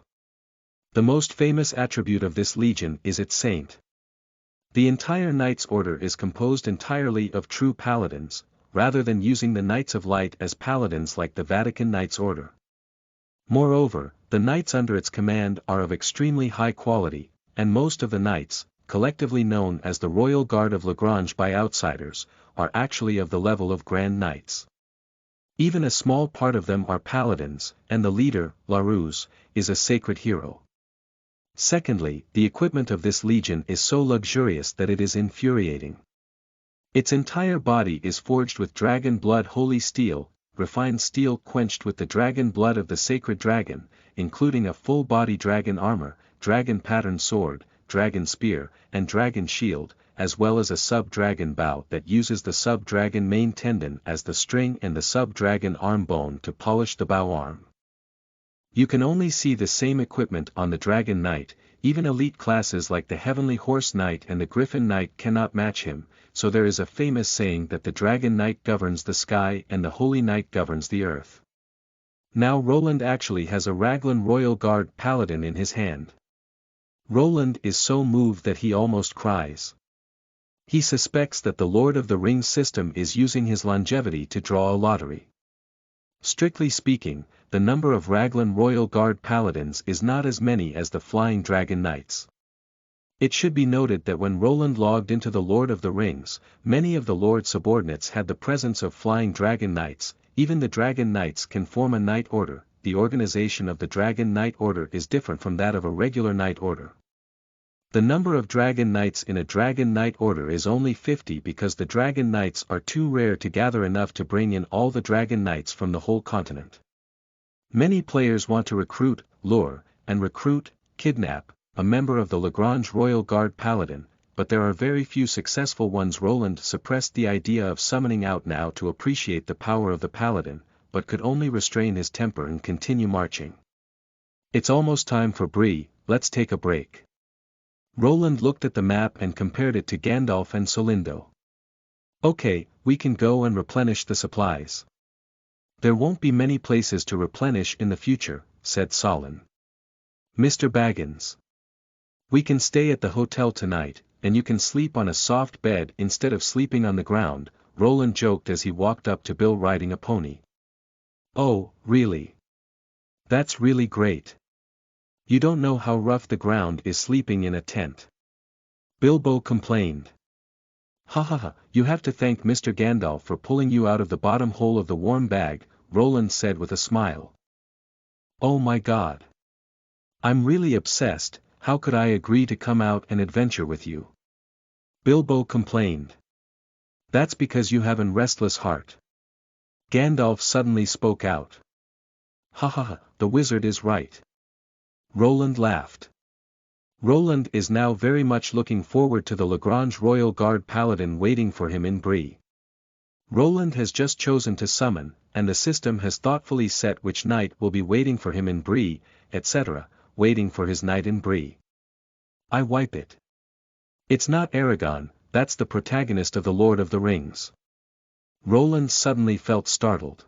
The most famous attribute of this legion is its saint. The entire Knights Order is composed entirely of true paladins, rather than using the Knights of Light as paladins like the Vatican Knights Order. Moreover, the knights under its command are of extremely high quality, and most of the knights, collectively known as the Royal Guard of Lagrange by outsiders, are actually of the level of Grand Knights. Even a small part of them are paladins, and the leader, Laruz, is a sacred hero. Secondly, the equipment of this legion is so luxurious that it is infuriating. Its entire body is forged with dragon blood holy steel, refined steel quenched with the dragon blood of the sacred dragon, including a full-body dragon armor, dragon pattern sword, dragon spear, and dragon shield, as well as a sub-dragon bow that uses the sub-dragon main tendon as the string and the sub-dragon arm bone to polish the bow arm. You can only see the same equipment on the Dragon Knight. Even elite classes like the Heavenly Horse Knight and the Griffin Knight cannot match him, so there is a famous saying that the Dragon Knight governs the sky and the Holy Knight governs the earth. Now Roland actually has a Raglan Royal Guard Paladin in his hand. Roland is so moved that he almost cries. He suspects that the Lord of the Rings system is using his longevity to draw a lottery. Strictly speaking, the number of Raglan Royal Guard Paladins is not as many as the Flying Dragon Knights. It should be noted that when Roland logged into the Lord of the Rings, many of the Lord's subordinates had the presence of Flying Dragon Knights. Even the Dragon Knights can form a Knight Order. The organization of the Dragon Knight Order is different from that of a regular Knight Order. The number of Dragon Knights in a Dragon Knight order is only 50 because the Dragon Knights are too rare to gather enough to bring in all the Dragon Knights from the whole continent. Many players want to recruit, lure, and kidnap, a member of the Lagrange Royal Guard Paladin, but there are very few successful ones. Roland suppressed the idea of summoning out now to appreciate the power of the Paladin, but could only restrain his temper and continue marching. It's almost time for Bree, let's take a break. Roland looked at the map and compared it to Gandalf and Solindo. Okay, we can go and replenish the supplies. There won't be many places to replenish in the future, said Solon. Mr. Baggins. We can stay at the hotel tonight, and you can sleep on a soft bed instead of sleeping on the ground, Roland joked as he walked up to Bill riding a pony. Oh, really? That's really great. You don't know how rough the ground is sleeping in a tent. Bilbo complained. Ha ha ha, you have to thank Mr. Gandalf for pulling you out of the bottom hole of the warm bag, Roland said with a smile. Oh my God. I'm really obsessed, how could I agree to come out and adventure with you? Bilbo complained. That's because you have an restless heart. Gandalf suddenly spoke out. Ha ha ha, the wizard is right. Roland laughed. Roland is now very much looking forward to the Lagrange Royal Guard Paladin waiting for him in Bree. Roland has just chosen to summon, and the system has thoughtfully set which knight will be waiting for him in Bree, etc., waiting for his knight in Bree. I wipe it. It's not Aragorn, that's the protagonist of The Lord of the Rings. Roland suddenly felt startled.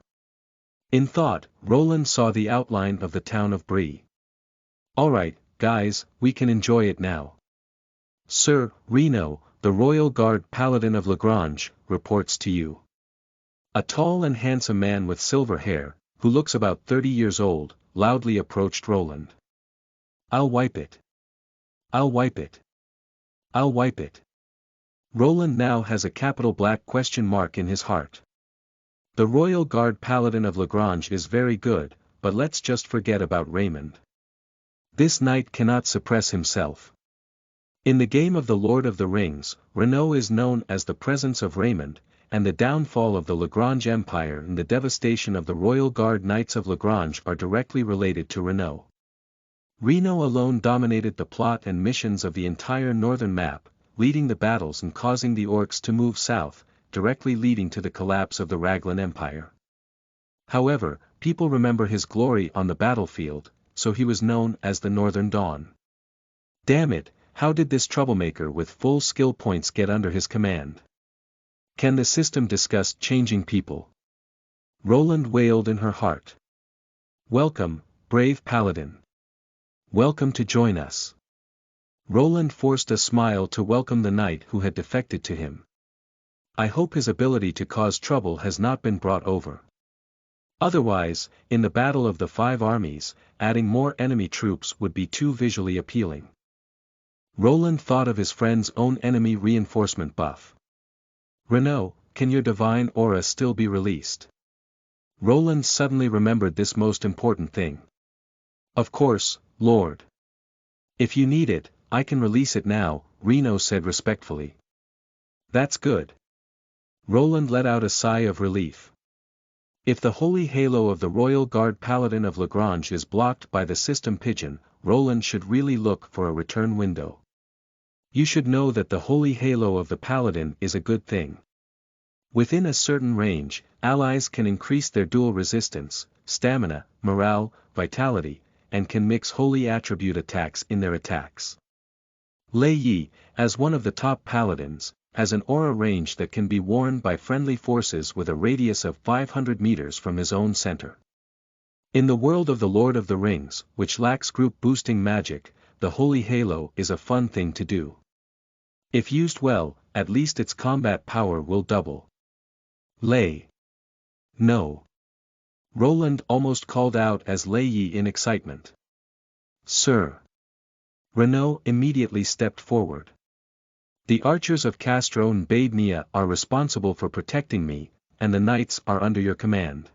In thought, Roland saw the outline of the town of Bree. Alright, guys, we can enjoy it now. Sir, Renault, the Royal Guard Paladin of Lagrange, reports to you. A tall and handsome man with silver hair, who looks about 30 years old, loudly approached Roland. I'll wipe it. I'll wipe it. I'll wipe it. Roland now has a capital black question mark in his heart. The Royal Guard Paladin of Lagrange is very good, but let's just forget about Raymond. This knight cannot suppress himself. In the game of The Lord of the Rings, Renault is known as the presence of Raymond, and the downfall of the Lagrange Empire and the devastation of the Royal Guard Knights of Lagrange are directly related to Renault. Renault alone dominated the plot and missions of the entire northern map, leading the battles and causing the Orcs to move south, directly leading to the collapse of the Raglan Empire. However, people remember his glory on the battlefield, so he was known as the Northern Dawn. Damn it, how did this troublemaker with full skill points get under his command? Can the system discuss changing people? Roland wailed in her heart. Welcome, brave paladin. Welcome to join us. Roland forced a smile to welcome the knight who had defected to him. I hope his ability to cause trouble has not been brought over. Otherwise, in the Battle of the Five Armies, adding more enemy troops would be too visually appealing. Roland thought of his friend's own enemy reinforcement buff. Renault, can your divine aura still be released? Roland suddenly remembered this most important thing. Of course, Lord. If you need it, I can release it now, Renault said respectfully. That's good. Roland let out a sigh of relief. If the holy halo of the Royal Guard Paladin of Lagrange is blocked by the system pigeon, Roland should really look for a return window. You should know that the holy halo of the Paladin is a good thing. Within a certain range, allies can increase their dual resistance, stamina, morale, vitality, and can mix holy attribute attacks in their attacks. Lei Yi, as one of the top paladins, has an aura range that can be worn by friendly forces with a radius of 500 meters from his own center. In the world of The Lord of the Rings, which lacks group-boosting magic, the Holy Halo is a fun thing to do. If used well, at least its combat power will double. Lei. No. Roland almost called out as Lei Yi in excitement. Sir. Renault immediately stepped forward. The archers of Castro and Babe are responsible for protecting me, and the knights are under your command.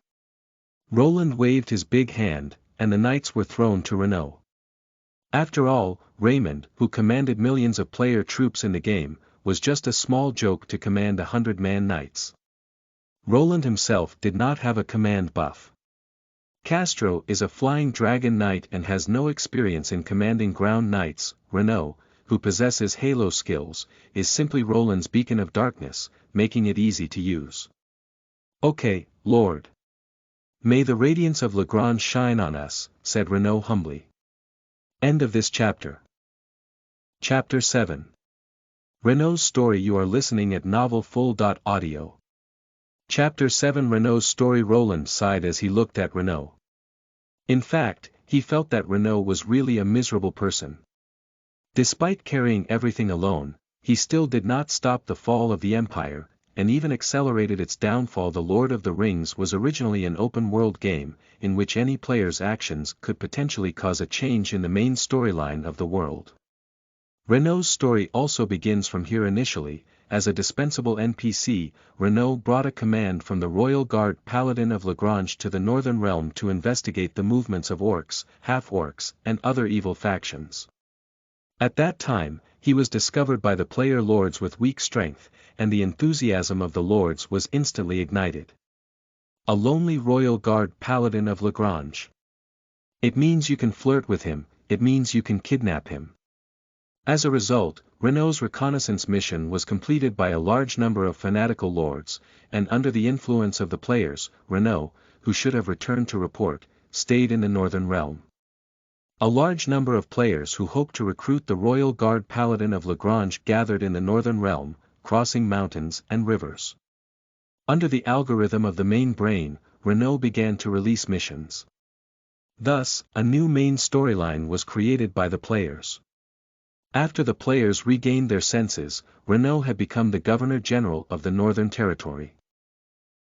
Roland waved his big hand, and the knights were thrown to Renault. After all, Raymond, who commanded millions of player troops in the game, was just a small joke to command 100-man knights. Roland himself did not have a command buff. Castro is a flying dragon knight and has no experience in commanding ground knights. Renault, who possesses halo skills, is simply Roland's beacon of darkness, making it easy to use. Okay, Lord. May the radiance of Lagrange shine on us, said Renault humbly. End of this chapter. Chapter 7. Renault's story. You are listening at novelfull.audio. Chapter 7. Renault's story. Roland sighed as he looked at Renault. In fact, he felt that Renault was really a miserable person. Despite carrying everything alone, he still did not stop the fall of the Empire, and even accelerated its downfall. The Lord of the Rings was originally an open-world game, in which any player's actions could potentially cause a change in the main storyline of the world. Renault's story also begins from here. Initially, as a dispensable NPC, Renault brought a command from the Royal Guard Paladin of Lagrange to the Northern Realm to investigate the movements of orcs, half-orcs, and other evil factions. At that time, he was discovered by the player lords with weak strength, and the enthusiasm of the lords was instantly ignited. A lonely Royal Guard Paladin of Lagrange. It means you can flirt with him, it means you can kidnap him. As a result, Renault's reconnaissance mission was completed by a large number of fanatical lords, and under the influence of the players, Renault, who should have returned to report, stayed in the Northern Realm. A large number of players who hoped to recruit the Royal Guard Paladin of Lagrange gathered in the Northern Realm, crossing mountains and rivers. Under the algorithm of the main brain, Renault began to release missions. Thus, a new main storyline was created by the players. After the players regained their senses, Renault had become the Governor-General of the Northern Territory.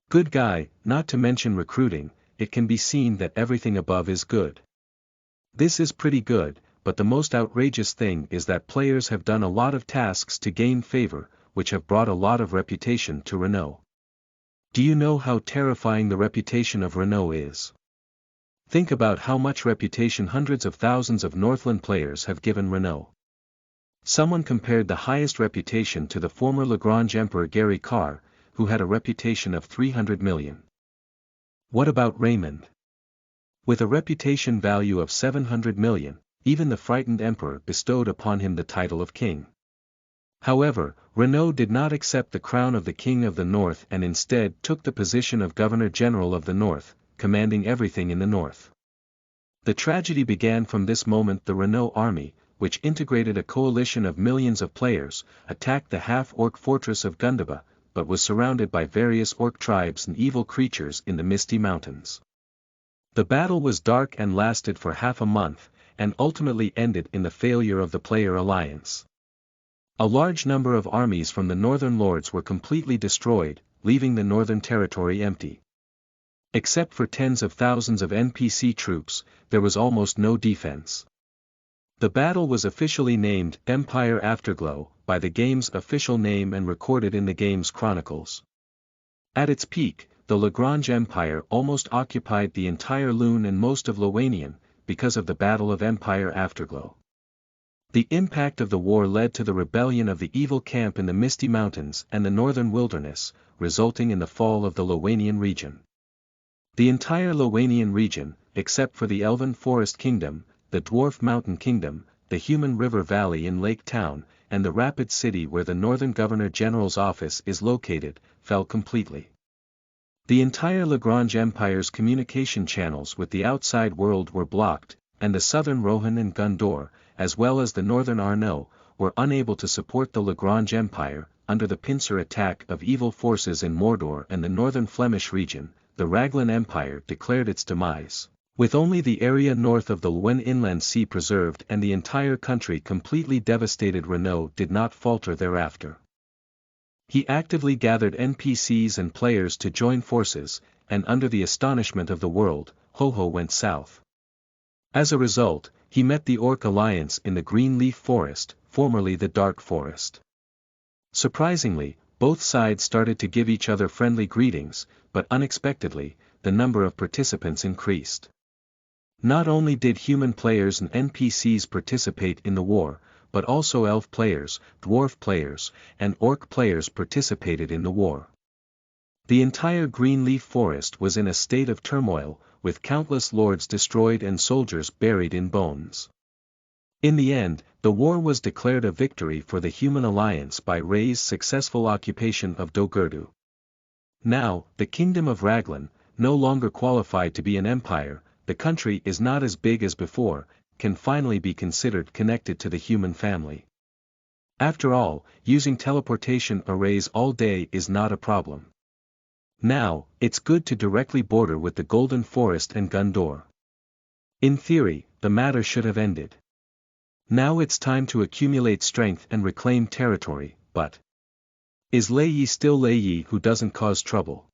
Good guy, not to mention recruiting, it can be seen that everything above is good. This is pretty good, but the most outrageous thing is that players have done a lot of tasks to gain favor, which have brought a lot of reputation to Renault. Do you know how terrifying the reputation of Renault is? Think about how much reputation hundreds of thousands of Northland players have given Renault. Someone compared the highest reputation to the former Lagrange Emperor Gary Carr, who had a reputation of 300 million. What about Raymond? With a reputation value of 700 million, even the frightened emperor bestowed upon him the title of king. However, Renault did not accept the crown of the King of the North and instead took the position of Governor-General of the North, commanding everything in the North. The tragedy began from this moment. The Renault army, which integrated a coalition of millions of players, attacked the half-orc fortress of Gandalf, but was surrounded by various orc tribes and evil creatures in the misty mountains. The battle was dark and lasted for half a month, and ultimately ended in the failure of the player alliance. A large number of armies from the Northern Lords were completely destroyed, leaving the Northern Territory empty. Except for tens of thousands of NPC troops, there was almost no defense. The battle was officially named Empire Afterglow by the game's official name and recorded in the game's chronicles. At its peak, the Lagrange Empire almost occupied the entire Lune and most of Lowanian, because of the Battle of Empire Afterglow. The impact of the war led to the rebellion of the evil camp in the Misty Mountains and the Northern Wilderness, resulting in the fall of the Lowanian region. The entire Lowanian region, except for the Elven Forest Kingdom, the Dwarf Mountain Kingdom, the Human River Valley in Lake Town, and the Rapid City where the Northern Governor-General's office is located, fell completely. The entire Lagrange Empire's communication channels with the outside world were blocked, and the southern Rohan and Gondor, as well as the northern Arno, were unable to support the Lagrange Empire. Under the pincer attack of evil forces in Mordor and the northern Flemish region, the Raglan Empire declared its demise. With only the area north of the Lwen Inland Sea preserved and the entire country completely devastated, Renault did not falter thereafter. He actively gathered NPCs and players to join forces, and under the astonishment of the world, Ho-Ho went south. As a result, he met the Orc Alliance in the Green Leaf Forest, formerly the Dark Forest. Surprisingly, both sides started to give each other friendly greetings, but unexpectedly, the number of participants increased. Not only did human players and NPCs participate in the war, but also elf players, dwarf players, and orc players participated in the war. The entire Greenleaf Forest was in a state of turmoil, with countless lords destroyed and soldiers buried in bones. In the end, the war was declared a victory for the human alliance by Ray's successful occupation of Dogurdu. Now, the Kingdom of Raglan, no longer qualified to be an empire, the country is not as big as before, can finally be considered connected to the human family. After all, using teleportation arrays all day is not a problem. Now, it's good to directly border with the Golden Forest and Gondor. In theory, the matter should have ended. Now it's time to accumulate strength and reclaim territory, but is Lei Yi still Lei Yi who doesn't cause trouble?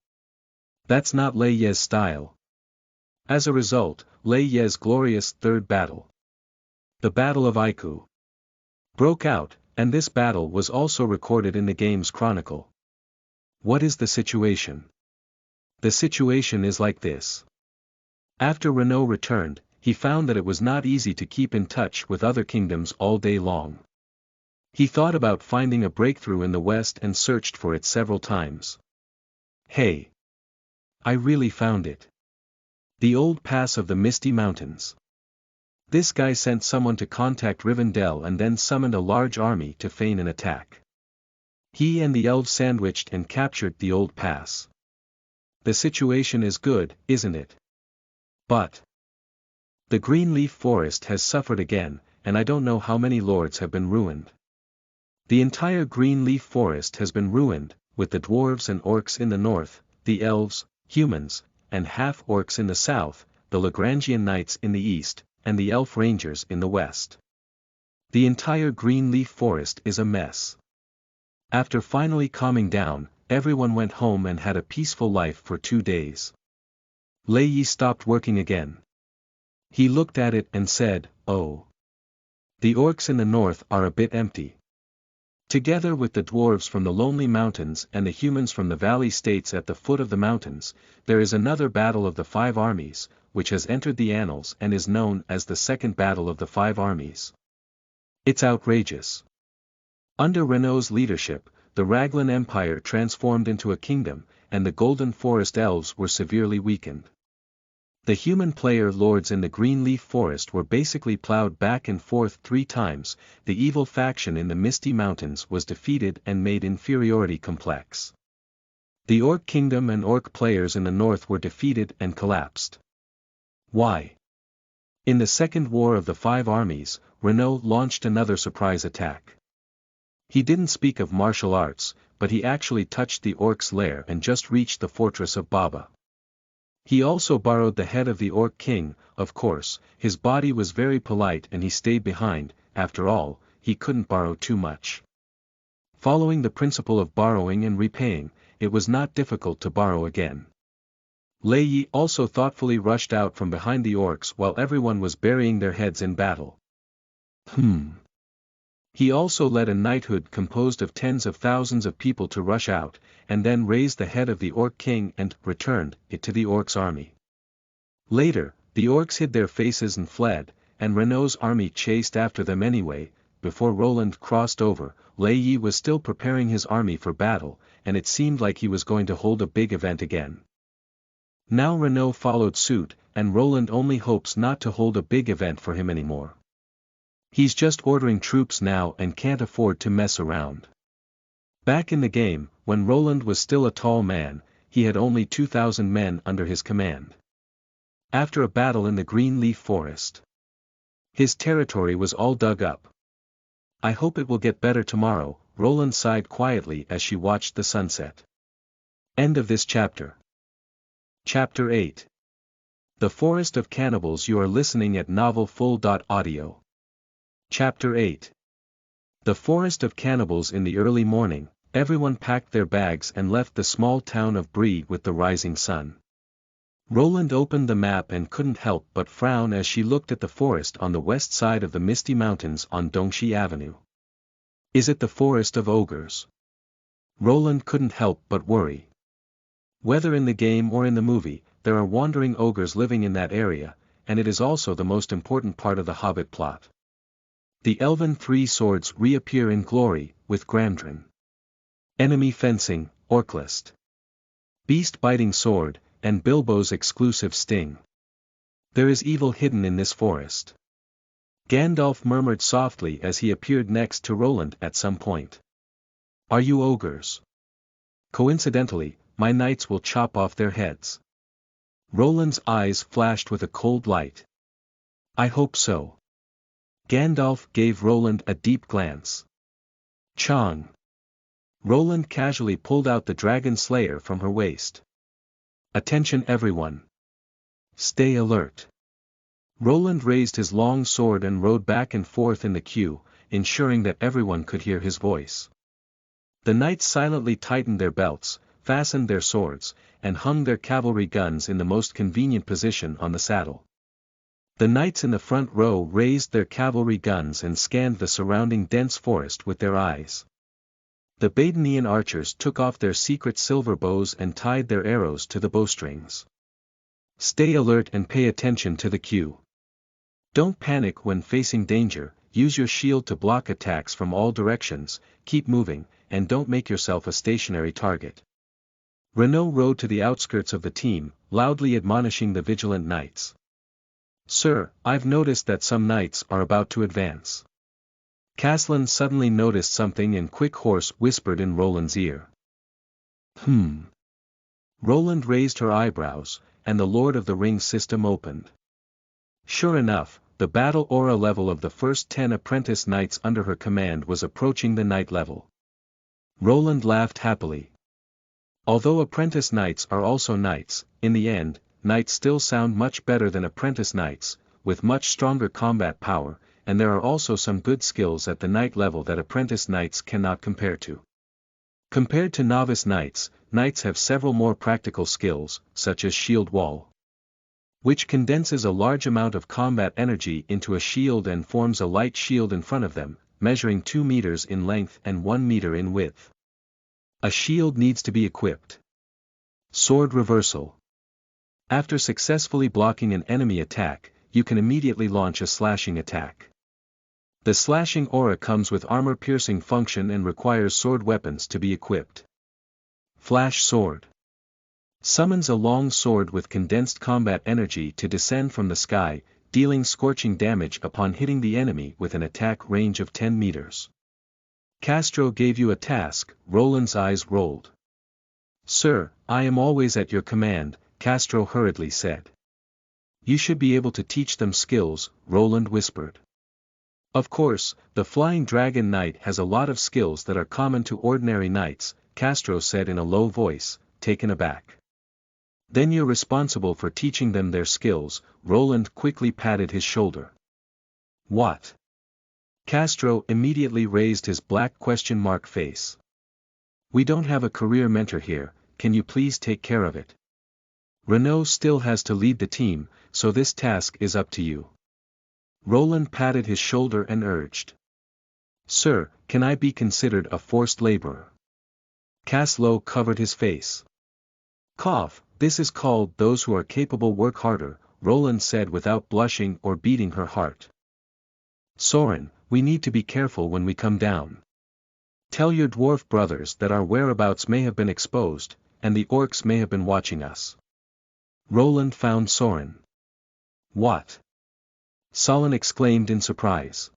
That's not Lei Ye's style. As a result, Lei Ye's glorious third battle, the Battle of Aiku, broke out, and this battle was also recorded in the game's chronicle. What is the situation? The situation is like this. After Renault returned, he found that it was not easy to keep in touch with other kingdoms all day long. He thought about finding a breakthrough in the west and searched for it several times. Hey! I really found it. The old pass of the Misty Mountains. This guy sent someone to contact Rivendell and then summoned a large army to feign an attack. He and the elves sandwiched and captured the old pass. The situation is good, isn't it? But the Greenleaf Forest has suffered again, and I don't know how many lords have been ruined. The entire Greenleaf Forest has been ruined, with the dwarves and orcs in the north, the elves, humans, and half-orcs in the south, the Lagrangian knights in the east, and the elf rangers in the west. The entire Greenleaf Forest is a mess. After finally calming down, everyone went home and had a peaceful life for 2 days. Lei Yi stopped working again. He looked at it and said, "Oh. The orcs in the north are a bit empty. Together with the dwarves from the Lonely Mountains and the humans from the valley states at the foot of the mountains, there is another battle of the 5 armies, which has entered the annals and is known as the Second Battle of the 5 Armies. It's outrageous. Under Renault's leadership, the Raglan Empire transformed into a kingdom, and the Golden Forest elves were severely weakened. The human player lords in the Greenleaf Forest were basically plowed back and forth 3 times, the evil faction in the Misty Mountains was defeated and made inferiority complex. The Orc Kingdom and Orc players in the north were defeated and collapsed. Why? In the Second War of the 5 Armies, Renault launched another surprise attack. He didn't speak of martial arts, but he actually touched the Orcs' lair and just reached the fortress of Baba. He also borrowed the head of the Orc King, of course, his body was very polite and he stayed behind, after all, he couldn't borrow too much. Following the principle of borrowing and repaying, it was not difficult to borrow again. Lei Yi also thoughtfully rushed out from behind the orcs while everyone was burying their heads in battle. He also led a knighthood composed of tens of thousands of people to rush out, and then raised the head of the Orc King and returned it to the Orcs' army. Later, the Orcs hid their faces and fled, and Renault's army chased after them anyway. Before Roland crossed over, Lei Yi was still preparing his army for battle, and it seemed like he was going to hold a big event again. Now Renault followed suit, and Roland only hopes not to hold a big event for him anymore. He's just ordering troops now and can't afford to mess around. Back in the game, when Roland was still a tall man, he had only 2,000 men under his command. After a battle in the Greenleaf Forest, his territory was all dug up. I hope it will get better tomorrow, Roland sighed quietly as she watched the sunset. End of this chapter. Chapter 8. The Forest of Cannibals. You are listening at novelfull.audio. Chapter 8. The Forest of Cannibals. In the early morning, everyone packed their bags and left the small town of Bree with the rising sun. Roland opened the map and couldn't help but frown as she looked at the forest on the west side of the Misty Mountains on Dongxi Avenue. Is it the Forest of Ogres? Roland couldn't help but worry. Whether in the game or in the movie, there are wandering ogres living in that area, and it is also the most important part of the Hobbit plot. The elven three swords reappear in glory, with Grandrin. Enemy fencing, Orclist. Beast-biting sword, and Bilbo's exclusive sting. There is evil hidden in this forest. Gandalf murmured softly as he appeared next to Roland at some point. Are you ogres? Coincidentally, my knights will chop off their heads. Roland's eyes flashed with a cold light. I hope so. Gandalf gave Roland a deep glance. Chong. Roland casually pulled out the dragon slayer from her waist. Attention everyone. Stay alert. Roland raised his long sword and rode back and forth in the queue, ensuring that everyone could hear his voice. The knights silently tightened their belts, fastened their swords, and hung their cavalry guns in the most convenient position on the saddle. The knights in the front row raised their cavalry guns and scanned the surrounding dense forest with their eyes. The Badenian archers took off their secret silver bows and tied their arrows to the bowstrings. Stay alert and pay attention to the queue. Don't panic when facing danger, use your shield to block attacks from all directions, keep moving, and don't make yourself a stationary target. Renault rode to the outskirts of the team, loudly admonishing the vigilant knights. Sir, I've noticed that some knights are about to advance. Caslin suddenly noticed something and Quick Horse whispered in Roland's ear. Roland raised her eyebrows, and the Lord of the Rings system opened. Sure enough, the battle aura level of the first 10 apprentice knights under her command was approaching the knight level. Roland laughed happily. Although apprentice knights are also knights, in the end, knights still sound much better than apprentice knights, with much stronger combat power, and there are also some good skills at the knight level that apprentice knights cannot compare to. Compared to novice knights, knights have several more practical skills, such as shield wall, which condenses a large amount of combat energy into a shield and forms a light shield in front of them, measuring 2 meters in length and 1 meter in width. A shield needs to be equipped. Sword reversal. After successfully blocking an enemy attack, you can immediately launch a slashing attack. The slashing aura comes with armor-piercing function and requires sword weapons to be equipped. Flash sword. Summons a long sword with condensed combat energy to descend from the sky, dealing scorching damage upon hitting the enemy with an attack range of 10 meters. Castro gave you a task, Roland's eyes rolled. Sir, I am always at your command, Castro hurriedly said. You should be able to teach them skills, Roland whispered. Of course, the Flying Dragon Knight has a lot of skills that are common to ordinary knights, Castro said in a low voice, taken aback. Then you're responsible for teaching them their skills, Roland quickly patted his shoulder. What? Castro immediately raised his black question mark face. We don't have a career mentor here, can you please take care of it? Renault still has to lead the team, so this task is up to you. Roland patted his shoulder and urged. Sir, can I be considered a forced laborer? Caslow covered his face. Cough, this is called those who are capable work harder, Roland said without blushing or beating her heart. Soren, we need to be careful when we come down. Tell your dwarf brothers that our whereabouts may have been exposed, and the orcs may have been watching us. Roland found Soren. What? Solon exclaimed in surprise.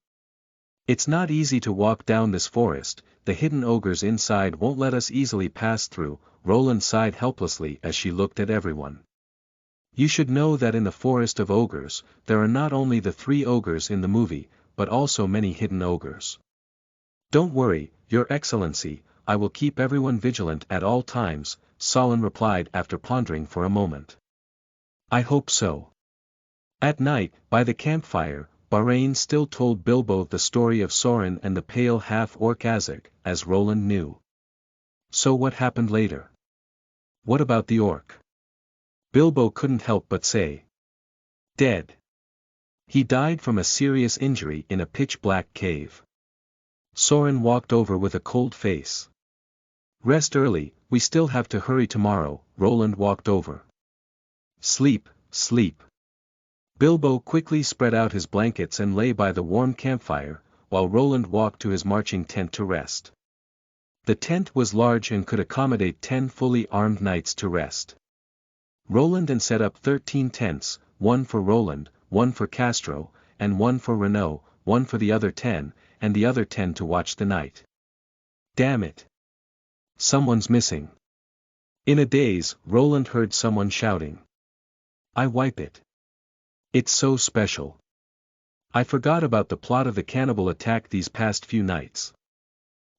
It's not easy to walk down this forest, the hidden ogres inside won't let us easily pass through, Roland sighed helplessly as she looked at everyone. You should know that in the forest of ogres, there are not only the 3 ogres in the movie, but also many hidden ogres. Don't worry, Your Excellency, I will keep everyone vigilant at all times, Solon replied after pondering for a moment. I hope so. At night, by the campfire, Bahrain still told Bilbo the story of Soren and the pale half-orc Azog, as Roland knew. So what happened later? What about the orc? Bilbo couldn't help but say. Dead. He died from a serious injury in a pitch-black cave. Soren walked over with a cold face. Rest early, we still have to hurry tomorrow, Roland walked over. Sleep, sleep. Bilbo quickly spread out his blankets and lay by the warm campfire, while Roland walked to his marching tent to rest. The tent was large and could accommodate 10 fully armed knights to rest. Roland and set up 13 tents, one for Roland, one for Castro, and one for Renault, one for the other 10, and the other 10 to watch the night. Damn it! Someone's missing. In a daze, Roland heard someone shouting. I wipe it. It's so special. I forgot about the plot of the cannibal attack these past few nights.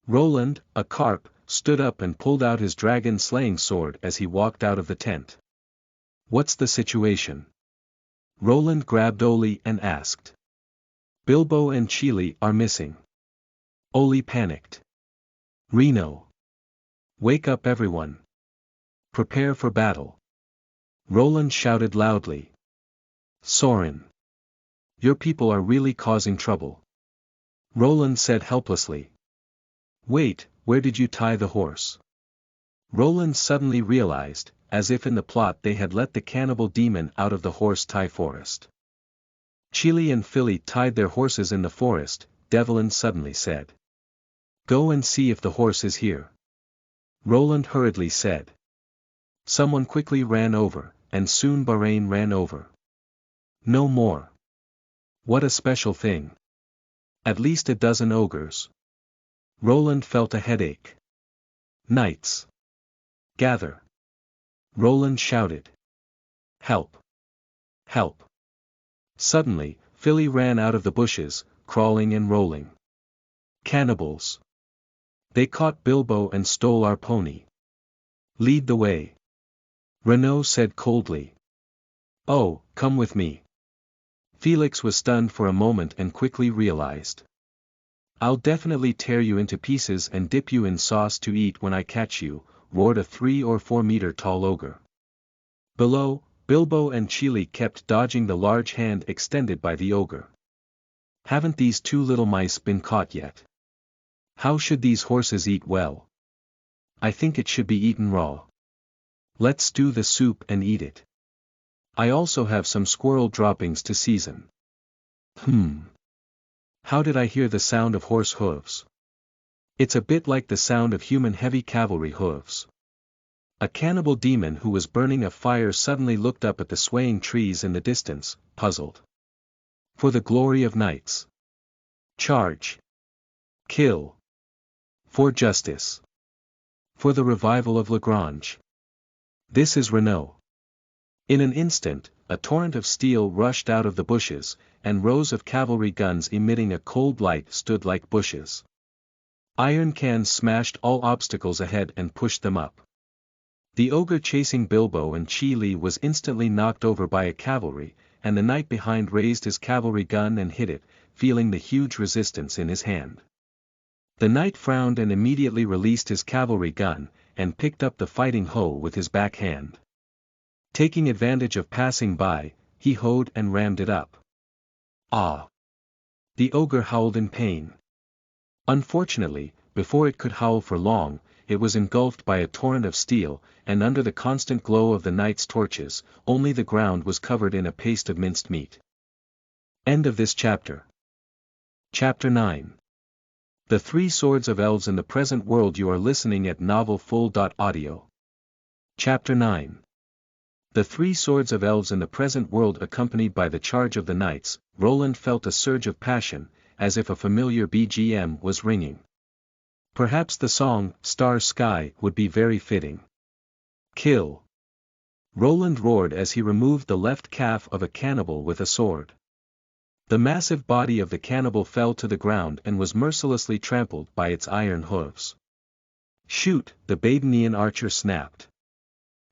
Roland, a carp, stood up and pulled out his dragon-slaying sword as he walked out of the tent. What's the situation? Roland grabbed Oli and asked. Bilbo and Chili are missing. Oli panicked. Renault. Wake up everyone. Prepare for battle. Roland shouted loudly. Sorin. Your people are really causing trouble. Roland said helplessly. Wait, where did you tie the horse? Roland suddenly realized, as if in the plot they had let the cannibal demon out of the horse-tie forest. Chili and Philly tied their horses in the forest, Devlin suddenly said. Go and see if the horse is here. Roland hurriedly said. Someone quickly ran over, and soon Bahrain ran over. No more. What a special thing. At least a dozen ogres. Roland felt a headache. Knights. Gather. Roland shouted. Help. Help. Suddenly, Philly ran out of the bushes, crawling and rolling. Cannibals. They caught Bilbo and stole our pony. Lead the way. Renault said coldly. Oh, come with me. Felix was stunned for a moment and quickly realized. I'll definitely tear you into pieces and dip you in sauce to eat when I catch you, roared a 3 or 4 meter tall ogre. Below, Bilbo and Chili kept dodging the large hand extended by the ogre. Haven't these 2 little mice been caught yet? How should these horses eat well? I think it should be eaten raw. Let's stew the soup and eat it. I also have some squirrel droppings to season. How did I hear the sound of horse hooves? It's a bit like the sound of human heavy cavalry hooves. A cannibal demon who was burning a fire suddenly looked up at the swaying trees in the distance, puzzled. For the glory of knights. Charge. Kill. For justice. For the revival of Lagrange. This is Renault. In an instant, a torrent of steel rushed out of the bushes, and rows of cavalry guns emitting a cold light stood like bushes. Iron cans smashed all obstacles ahead and pushed them up. The ogre chasing Bilbo and Chili was instantly knocked over by a cavalry, and the knight behind raised his cavalry gun and hit it, feeling the huge resistance in his hand. The knight frowned and immediately released his cavalry gun, and picked up the fighting hoe with his back hand. Taking advantage of passing by, he hoed and rammed it up. Ah! The ogre howled in pain. Unfortunately, before it could howl for long, it was engulfed by a torrent of steel, and under the constant glow of the knight's torches, only the ground was covered in a paste of minced meat. End of this chapter. Chapter 9. The Three Swords of Elves in the Present World. You are listening at novelfull.audio. Chapter 9. The Three Swords of Elves in the Present World. Accompanied by the charge of the knights, Roland felt a surge of passion, as if a familiar BGM was ringing. Perhaps the song, Star Sky, would be very fitting. Kill. Roland roared as he removed the left calf of a cannibal with a sword. The massive body of the cannibal fell to the ground and was mercilessly trampled by its iron hooves. Shoot, the Badenian archer snapped.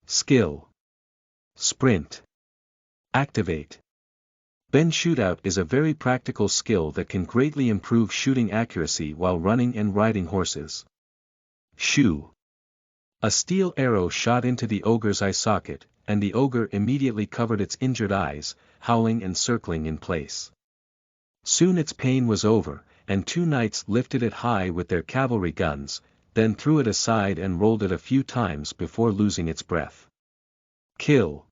Skill. Sprint. Activate. Ben Shootout is a very practical skill that can greatly improve shooting accuracy while running and riding horses. Shoo. A steel arrow shot into the ogre's eye socket, and the ogre immediately covered its injured eyes, howling and circling in place. Soon its pain was over, and 2 knights lifted it high with their cavalry guns, then threw it aside and rolled it a few times before losing its breath. Kill.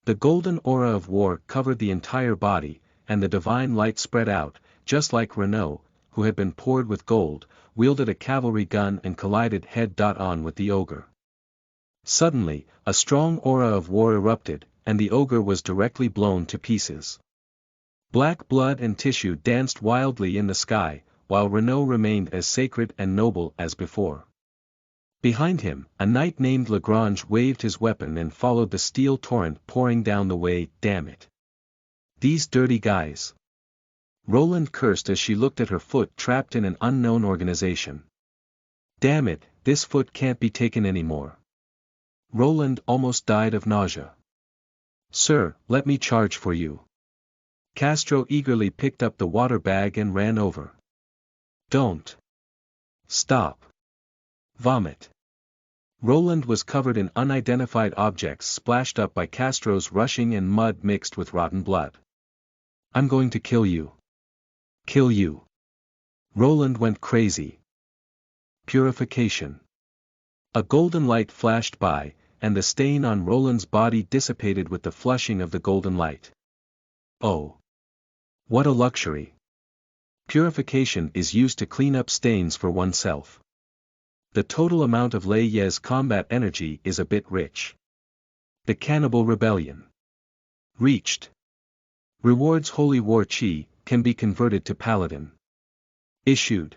The golden aura of war covered the entire body, and the divine light spread out, just like Renault, who had been poured with gold, wielded a cavalry gun and collided head-on with the ogre. Suddenly, a strong aura of war erupted, and the ogre was directly blown to pieces. Black blood and tissue danced wildly in the sky, while Renault remained as sacred and noble as before. Behind him, a knight named Lagrange waved his weapon and followed the steel torrent pouring down the way. Damn it. These dirty guys. Roland cursed as she looked at her foot trapped in an unknown organization. Damn it, this foot can't be taken anymore. Roland almost died of nausea. Sir, let me charge for you. Castro eagerly picked up the water bag and ran over. Don't. Stop. Vomit. Roland was covered in unidentified objects splashed up by Castro's rushing and mud mixed with rotten blood. I'm going to kill you. Kill you. Roland went crazy. Purification. A golden light flashed by, and the stain on Roland's body dissipated with the flushing of the golden light. Oh. What a luxury. Purification is used to clean up stains for oneself. The total amount of Lei Ye's combat energy is a bit rich. The Cannibal Rebellion. Reached. Rewards Holy War Chi, can be converted to Paladin. Issued.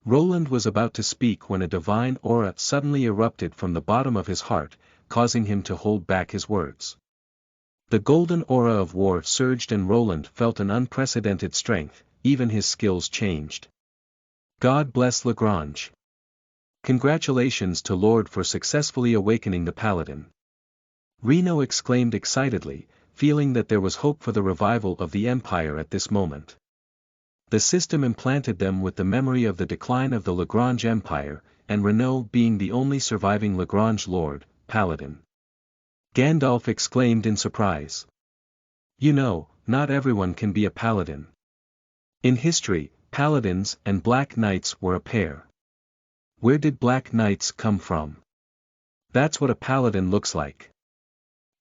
Roland was about to speak when a divine aura suddenly erupted from the bottom of his heart, causing him to hold back his words. The golden aura of war surged and Roland felt an unprecedented strength, even his skills changed. God bless Lagrange. Congratulations to Lord for successfully awakening the Paladin. Renault exclaimed excitedly, feeling that there was hope for the revival of the Empire at this moment. The system implanted them with the memory of the decline of the Lagrange Empire, and Renault being the only surviving Lagrange Lord, Paladin. Gandalf exclaimed in surprise. You know, not everyone can be a Paladin. In history, Paladins and Black Knights were a pair. Where did Black Knights come from? That's what a Paladin looks like.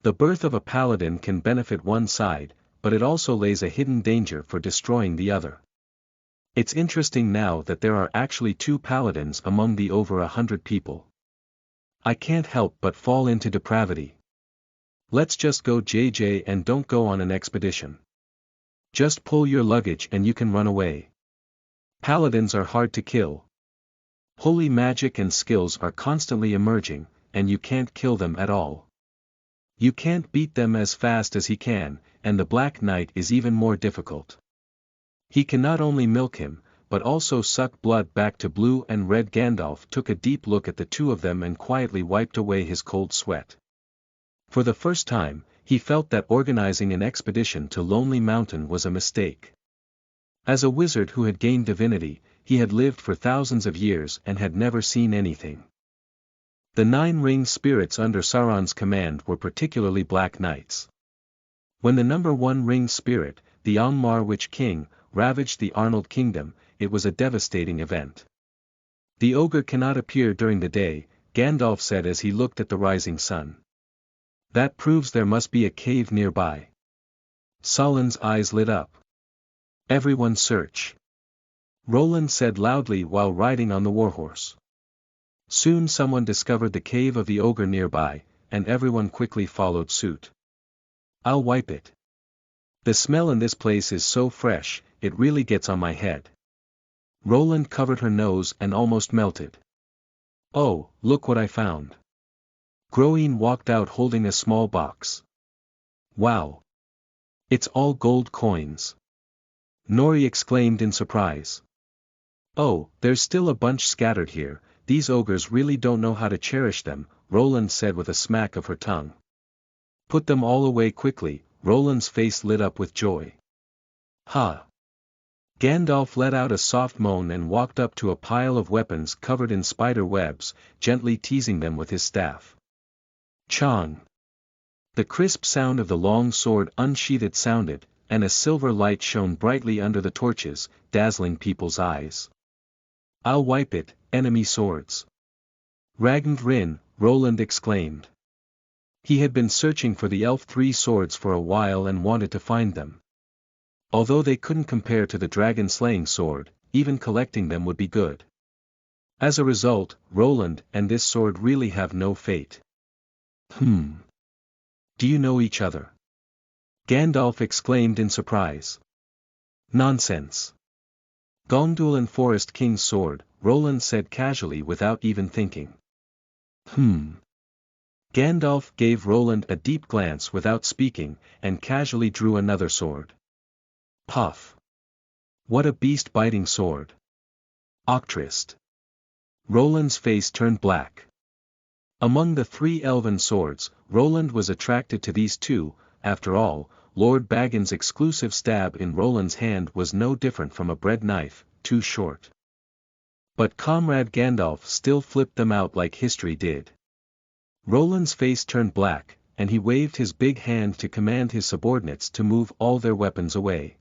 The birth of a Paladin can benefit one side, but it also lays a hidden danger for destroying the other. It's interesting now that there are actually 2 Paladins among the over 100 people. I can't help but fall into depravity. Let's just go JJ and don't go on an expedition. Just pull your luggage and you can run away. Paladins are hard to kill. Holy magic and skills are constantly emerging, and you can't kill them at all. You can't beat them as fast as he can, and the Black Knight is even more difficult. He can not only milk him, but also suck blood back to blue and red. Gandalf took a deep look at the 2 of them and quietly wiped away his cold sweat. For the first time, he felt that organizing an expedition to Lonely Mountain was a mistake. As a wizard who had gained divinity, he had lived for thousands of years and had never seen anything. The 9 ringed spirits under Sauron's command were particularly Black Knights. When the number 1 ringed spirit, the Angmar Witch King, ravaged the Arnold Kingdom, it was a devastating event. The ogre cannot appear during the day, Gandalf said as he looked at the rising sun. That proves there must be a cave nearby. Salen's eyes lit up. Everyone search. Roland said loudly while riding on the warhorse. Soon someone discovered the cave of the ogre nearby, and everyone quickly followed suit. I'll wipe it. The smell in this place is so fresh, it really gets on my head. Roland covered her nose and almost melted. Oh, look what I found. Groen walked out holding a small box. Wow. It's all gold coins. Nori exclaimed in surprise. Oh, there's still a bunch scattered here, these ogres really don't know how to cherish them, Roland said with a smack of her tongue. Put them all away quickly, Roland's face lit up with joy. Ha! Gandalf let out a soft moan and walked up to a pile of weapons covered in spider webs, gently teasing them with his staff. Chong! The crisp sound of the long sword unsheathed sounded, and a silver light shone brightly under the torches, dazzling people's eyes. I'll wipe it, enemy swords. Ragnar Rin, Roland exclaimed. He had been searching for the elf three swords for a while and wanted to find them. Although they couldn't compare to the dragon-slaying sword, even collecting them would be good. As a result, Roland and this sword really have no fate. Do you know each other? Gandalf exclaimed in surprise. Nonsense. Gondolin Forest King's sword, Roland said casually without even thinking. Gandalf gave Roland a deep glance without speaking, and casually drew another sword. Puff. What a beast-biting sword. Octrist. Roland's face turned black. Among the three elven swords, Roland was attracted to these two. After all, Lord Baggins' exclusive stab in Roland's hand was no different from a bread knife, too short. But Comrade Gandalf still flipped them out like history did. Roland's face turned black, and he waved his big hand to command his subordinates to move all their weapons away.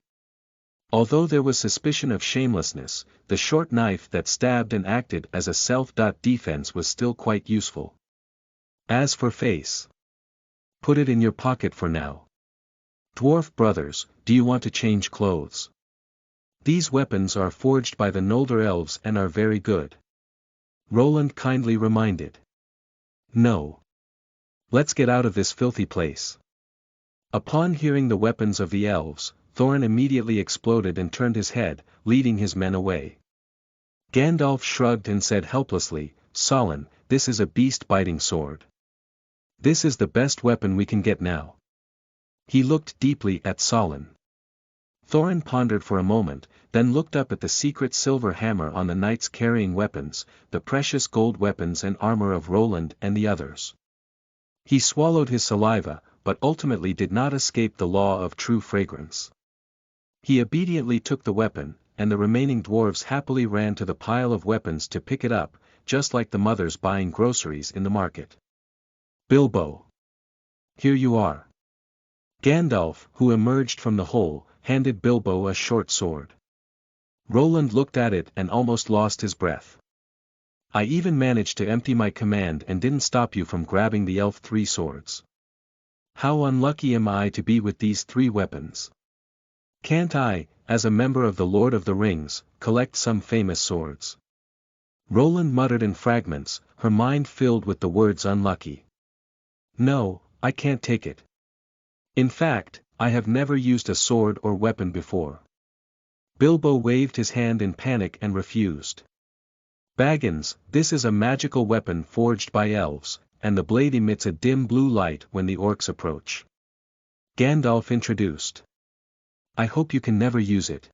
Although there was suspicion of shamelessness, the short knife that stabbed and acted as a self-defense was still quite useful. As for face, put it in your pocket for now. Dwarf brothers, do you want to change clothes? These weapons are forged by the Noldor elves and are very good. Roland kindly reminded. No. Let's get out of this filthy place. Upon hearing the weapons of the elves, Thorin immediately exploded and turned his head, leading his men away. Gandalf shrugged and said helplessly, Solon, this is a beast-biting sword. This is the best weapon we can get now. He looked deeply at Solon. Thorin pondered for a moment, then looked up at the secret silver hammer on the knights carrying weapons, the precious gold weapons and armor of Roland and the others. He swallowed his saliva, but ultimately did not escape the law of true fragrance. He obediently took the weapon, and the remaining dwarves happily ran to the pile of weapons to pick it up, just like the mothers buying groceries in the market. Bilbo. Here you are. Gandalf, who emerged from the hole, handed Bilbo a short sword. Roland looked at it and almost lost his breath. I even managed to empty my command and didn't stop you from grabbing the elf three swords. How unlucky am I to be with these three weapons? Can't I, as a member of the Lord of the Rings, collect some famous swords? Roland muttered in fragments, her mind filled with the words unlucky. No, I can't take it. In fact, I have never used a sword or weapon before. Bilbo waved his hand in panic and refused. Baggins, this is a magical weapon forged by elves, and the blade emits a dim blue light when the orcs approach. Gandalf introduced. I hope you can never use it.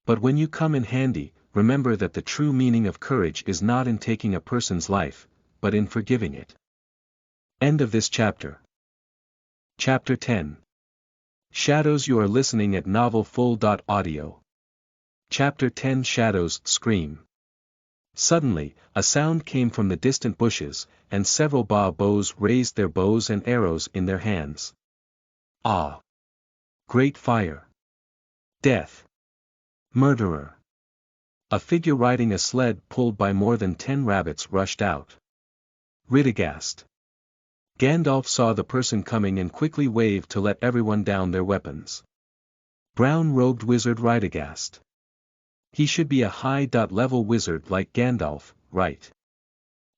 But when you come in handy, remember that the true meaning of courage is not in taking a person's life, but in forgiving it. End of this chapter. Chapter 10. Shadows. You are listening at novelfull.audio. Chapter 10. Shadows. Scream. Suddenly, a sound came from the distant bushes, and several bows raised their bows and arrows in their hands. Ah! Great fire! Death! Murderer! A figure riding a sled pulled by more than 10 rabbits rushed out. Ridagast. Gandalf saw the person coming and quickly waved to let everyone down their weapons. Brown-robed wizard Ridagast. He should be a high-level wizard like Gandalf, right?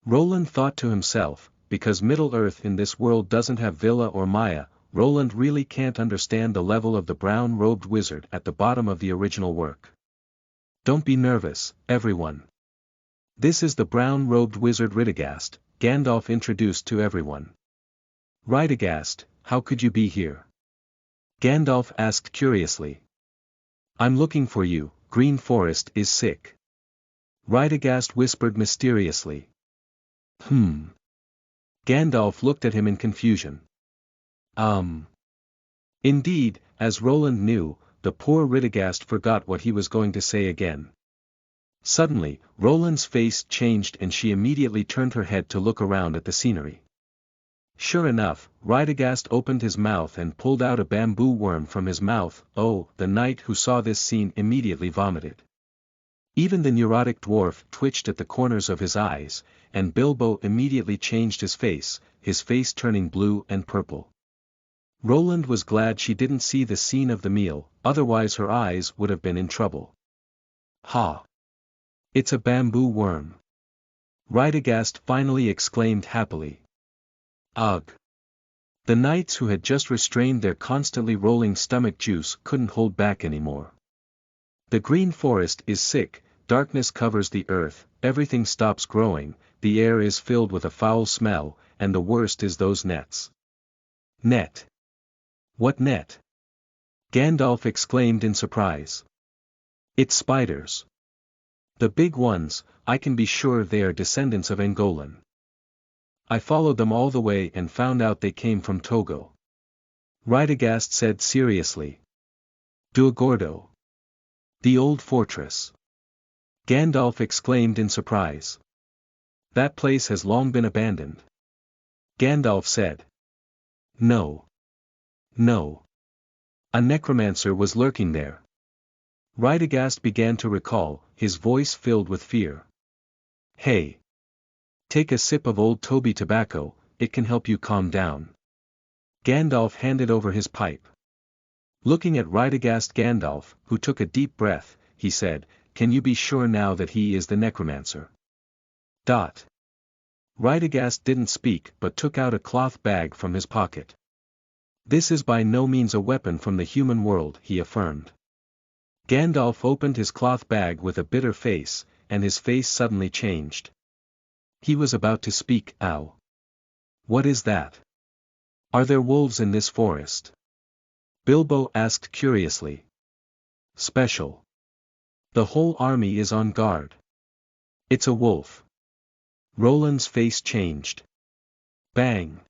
Roland thought to himself, because Middle-earth in this world doesn't have Villa or Maya, Roland really can't understand the level of the brown-robed wizard at the bottom of the original work. Don't be nervous, everyone. This is the brown-robed wizard Ridagast, Gandalf introduced to everyone. Ridagast, how could you be here? Gandalf asked curiously. I'm looking for you, Green Forest is sick. Ridagast whispered mysteriously. Gandalf looked at him in confusion. Indeed, as Roland knew, the poor Ridagast forgot what he was going to say again. Suddenly, Roland's face changed and she immediately turned her head to look around at the scenery. Sure enough, Ridagast opened his mouth and pulled out a bamboo worm from his mouth. Oh, the knight who saw this scene immediately vomited. Even the neurotic dwarf twitched at the corners of his eyes, and Bilbo immediately changed his face turning blue and purple. Roland was glad she didn't see the scene of the meal, otherwise her eyes would have been in trouble. Ha! It's a bamboo worm. Radagast finally exclaimed happily. Ugh! The knights who had just restrained their constantly rolling stomach juice couldn't hold back anymore. The green forest is sick, darkness covers the earth, everything stops growing, the air is filled with a foul smell, and the worst is those nets. Net? What net? Gandalf exclaimed in surprise. It's spiders. The big ones, I can be sure they are descendants of Angolan. I followed them all the way and found out they came from Togo. Radagast said seriously. Duagordo. The old fortress. Gandalf exclaimed in surprise. That place has long been abandoned. Gandalf said. No. No. A necromancer was lurking there. Radagast began to recall, his voice filled with fear. Hey! Take a sip of old Toby tobacco, it can help you calm down. Gandalf handed over his pipe. Looking at Radagast Gandalf, who took a deep breath, he said, Can you be sure now that he is the necromancer? Radagast didn't speak but took out a cloth bag from his pocket. This is by no means a weapon from the human world, he affirmed. Gandalf opened his cloth bag with a bitter face, and his face suddenly changed. He was about to speak. Ow! What is that? Are there wolves in this forest? Bilbo asked curiously. Special. The whole army is on guard. It's a wolf. Roland's face changed. Bang!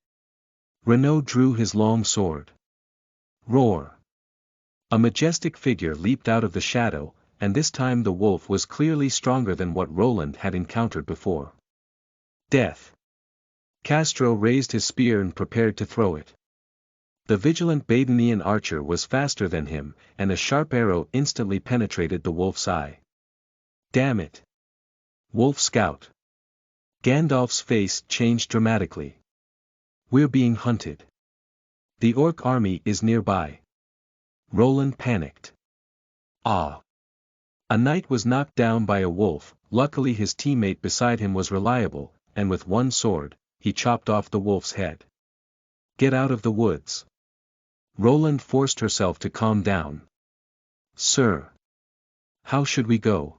Renault drew his long sword. Roar! A majestic figure leaped out of the shadow, and this time the wolf was clearly stronger than what Roland had encountered before. Death! Castro raised his spear and prepared to throw it. The vigilant Badenian archer was faster than him, and a sharp arrow instantly penetrated the wolf's eye. Damn it! Wolf Scout! Gandalf's face changed dramatically. We're being hunted. The orc army is nearby. Roland panicked. Ah! A knight was knocked down by a wolf, luckily his teammate beside him was reliable, and with one sword, he chopped off the wolf's head. Get out of the woods. Roland forced herself to calm down. Sir! How should we go?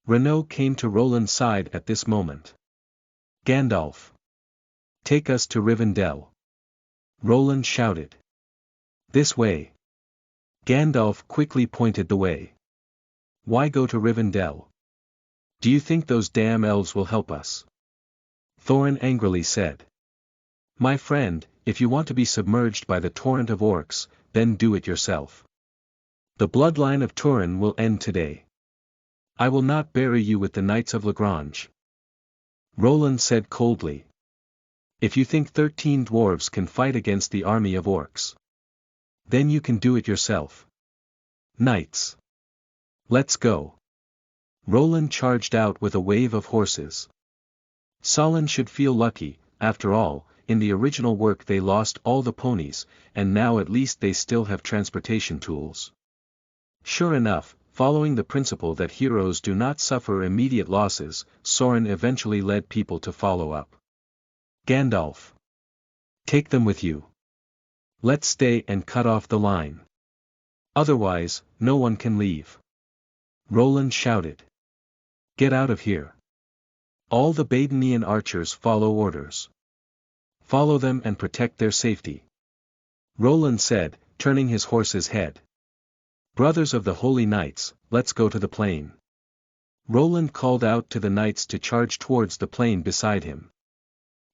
Renault came to Roland's side at this moment. Gandalf! Take us to Rivendell. Roland shouted. This way. Gandalf quickly pointed the way. Why go to Rivendell? Do you think those damn elves will help us? Thorin angrily said. My friend, if you want to be submerged by the torrent of orcs, then do it yourself. The bloodline of Turin will end today. I will not bury you with the Knights of Lagrange. Roland said coldly. If you think 13 dwarves can fight against the army of orcs, then you can do it yourself. Knights! Let's go. Roland charged out with a wave of horses. Solon should feel lucky, after all, in the original work they lost all the ponies, and now at least they still have transportation tools. Sure enough, following the principle that heroes do not suffer immediate losses, Sauron eventually led people to follow up. Gandalf! Take them with you. Let's stay and cut off the line. Otherwise, no one can leave. Roland shouted. Get out of here. All the Badenian archers follow orders. Follow them and protect their safety. Roland said, turning his horse's head. Brothers of the Holy Knights, let's go to the plain. Roland called out to the knights to charge towards the plain beside him.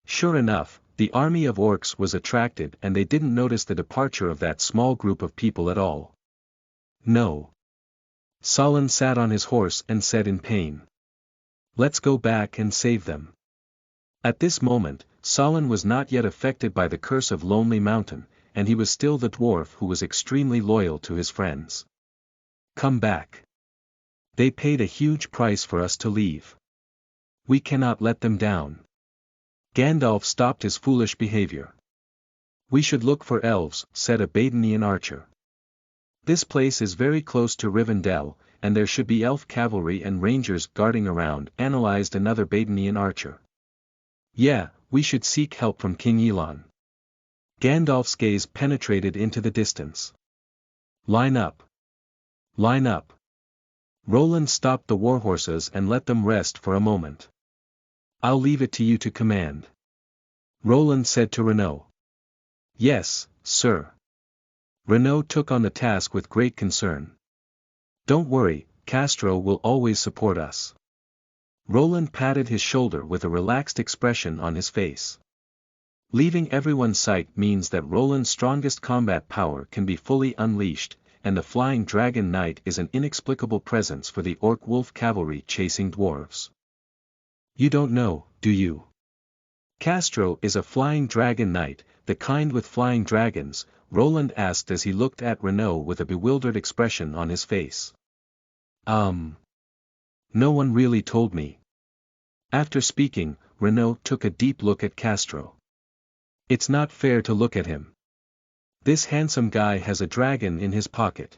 Sure enough, the army of orcs was attracted and they didn't notice the departure of that small group of people at all. No. Solon sat on his horse and said in pain. Let's go back and save them. At this moment, Solon was not yet affected by the curse of Lonely Mountain, and he was still the dwarf who was extremely loyal to his friends. Come back. They paid a huge price for us to leave. We cannot let them down. Gandalf stopped his foolish behavior. We should look for elves, said a Badenian archer. This place is very close to Rivendell, and there should be elf cavalry and rangers guarding around, analyzed another Badenian archer. Yeah, we should seek help from King Elon. Gandalf's gaze penetrated into the distance. Line up. Line up. Roland stopped the warhorses and let them rest for a moment. I'll leave it to you to command. Roland said to Renault. Yes, sir. Renault took on the task with great concern. Don't worry, Castro will always support us. Roland patted his shoulder with a relaxed expression on his face. Leaving everyone's sight means that Roland's strongest combat power can be fully unleashed, and the Flying Dragon Knight is an inexplicable presence for the Orc wolf cavalry chasing dwarves. You don't know, do you? Castro is a Flying Dragon Knight, the kind with flying dragons, Roland asked as he looked at Renault with a bewildered expression on his face. No one really told me. After speaking, Renault took a deep look at Castro. It's not fair to look at him. This handsome guy has a dragon in his pocket.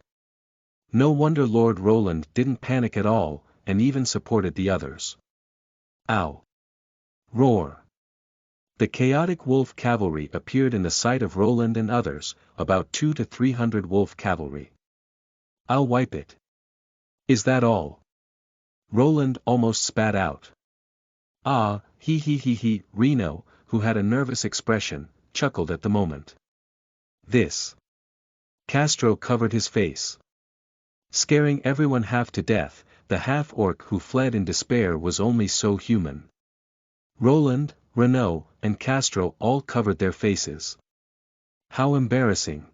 No wonder Lord Roland didn't panic at all, and even supported the others. Ow! Roar! The chaotic wolf cavalry appeared in the sight of Roland and others, about 200 to 300 wolf cavalry. I'll wipe it. Is that all? Roland almost spat out. Ah, he, Renault, who had a nervous expression, chuckled at the moment. This. Castro covered his face. Scaring everyone half to death, the half-orc who fled in despair was only so human. Roland, Renault, and Castro all covered their faces. How embarrassing.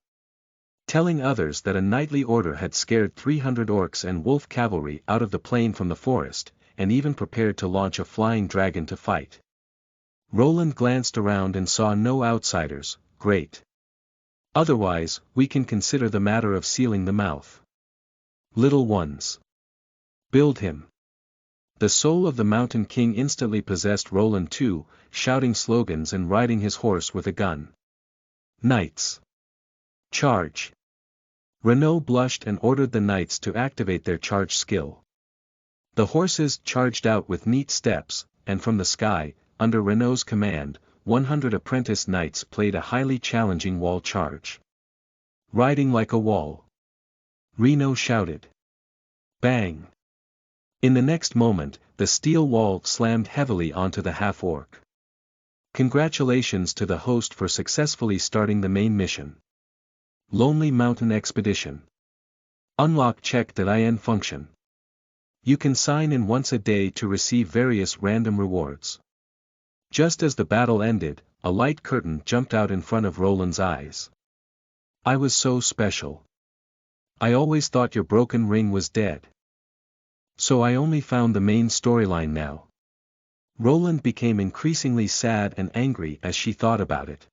Telling others that a knightly order had scared 300 orcs and wolf cavalry out of the plain from the forest, and even prepared to launch a flying dragon to fight. Roland glanced around and saw no outsiders. Great. Otherwise, we can consider the matter of sealing the mouth. Little ones. Build him. The soul of the Mountain King instantly possessed Roland too, shouting slogans and riding his horse with a gun. Knights. Charge. Renault blushed and ordered the knights to activate their charge skill. The horses charged out with neat steps, and from the sky, under Renault's command, 100 apprentice knights played a highly challenging wall charge. Riding like a wall. Renault shouted. Bang! In the next moment, the steel wall slammed heavily onto the half-orc. Congratulations to the host for successfully starting the main mission. Lonely Mountain Expedition. Unlock check.in function. You can sign in once a day to receive various random rewards. Just as the battle ended, a light curtain jumped out in front of Roland's eyes. I was so special. I always thought your broken ring was dead. So I only found the main storyline now. Roland became increasingly sad and angry as she thought about it.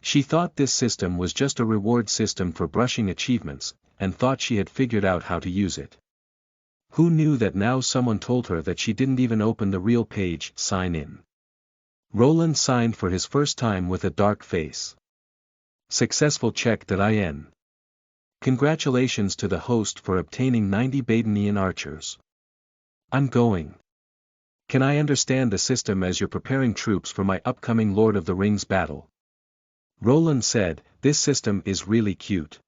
She thought this system was just a reward system for brushing achievements, and thought she had figured out how to use it. Who knew that now someone told her that she didn't even open the real page, sign in. Roland signed for his first time with a dark face. Successful check.in. Congratulations to the host for obtaining 90 Badenian archers. I'm going. Can I understand the system as you're preparing troops for my upcoming Lord of the Rings battle? Roland said, this system is really cute.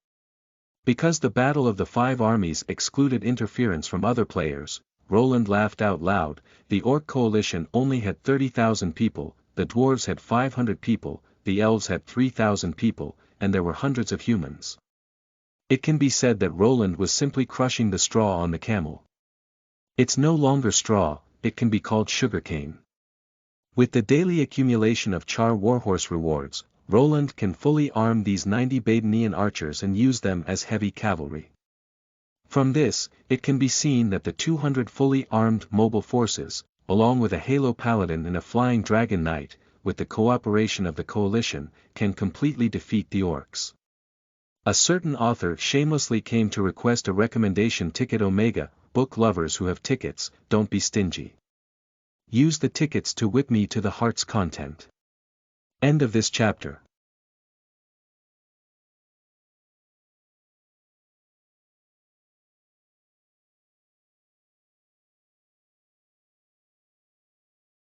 Because the Battle of the Five Armies excluded interference from other players, Roland laughed out loud. The Orc coalition only had 30,000 people, the dwarves had 500 people, the elves had 3,000 people, and there were hundreds of humans. It can be said that Roland was simply crushing the straw on the camel. It's no longer straw, it can be called sugarcane. With the daily accumulation of Char Warhorse rewards, Roland can fully arm these 90 Badenian archers and use them as heavy cavalry. From this, it can be seen that the 200 fully armed mobile forces, along with a Halo Paladin and a Flying Dragon Knight, with the cooperation of the coalition, can completely defeat the Orcs. A certain author shamelessly came to request a recommendation ticket Omega, book lovers who have tickets, don't be stingy. Use the tickets to whip me to the heart's content. End of this chapter.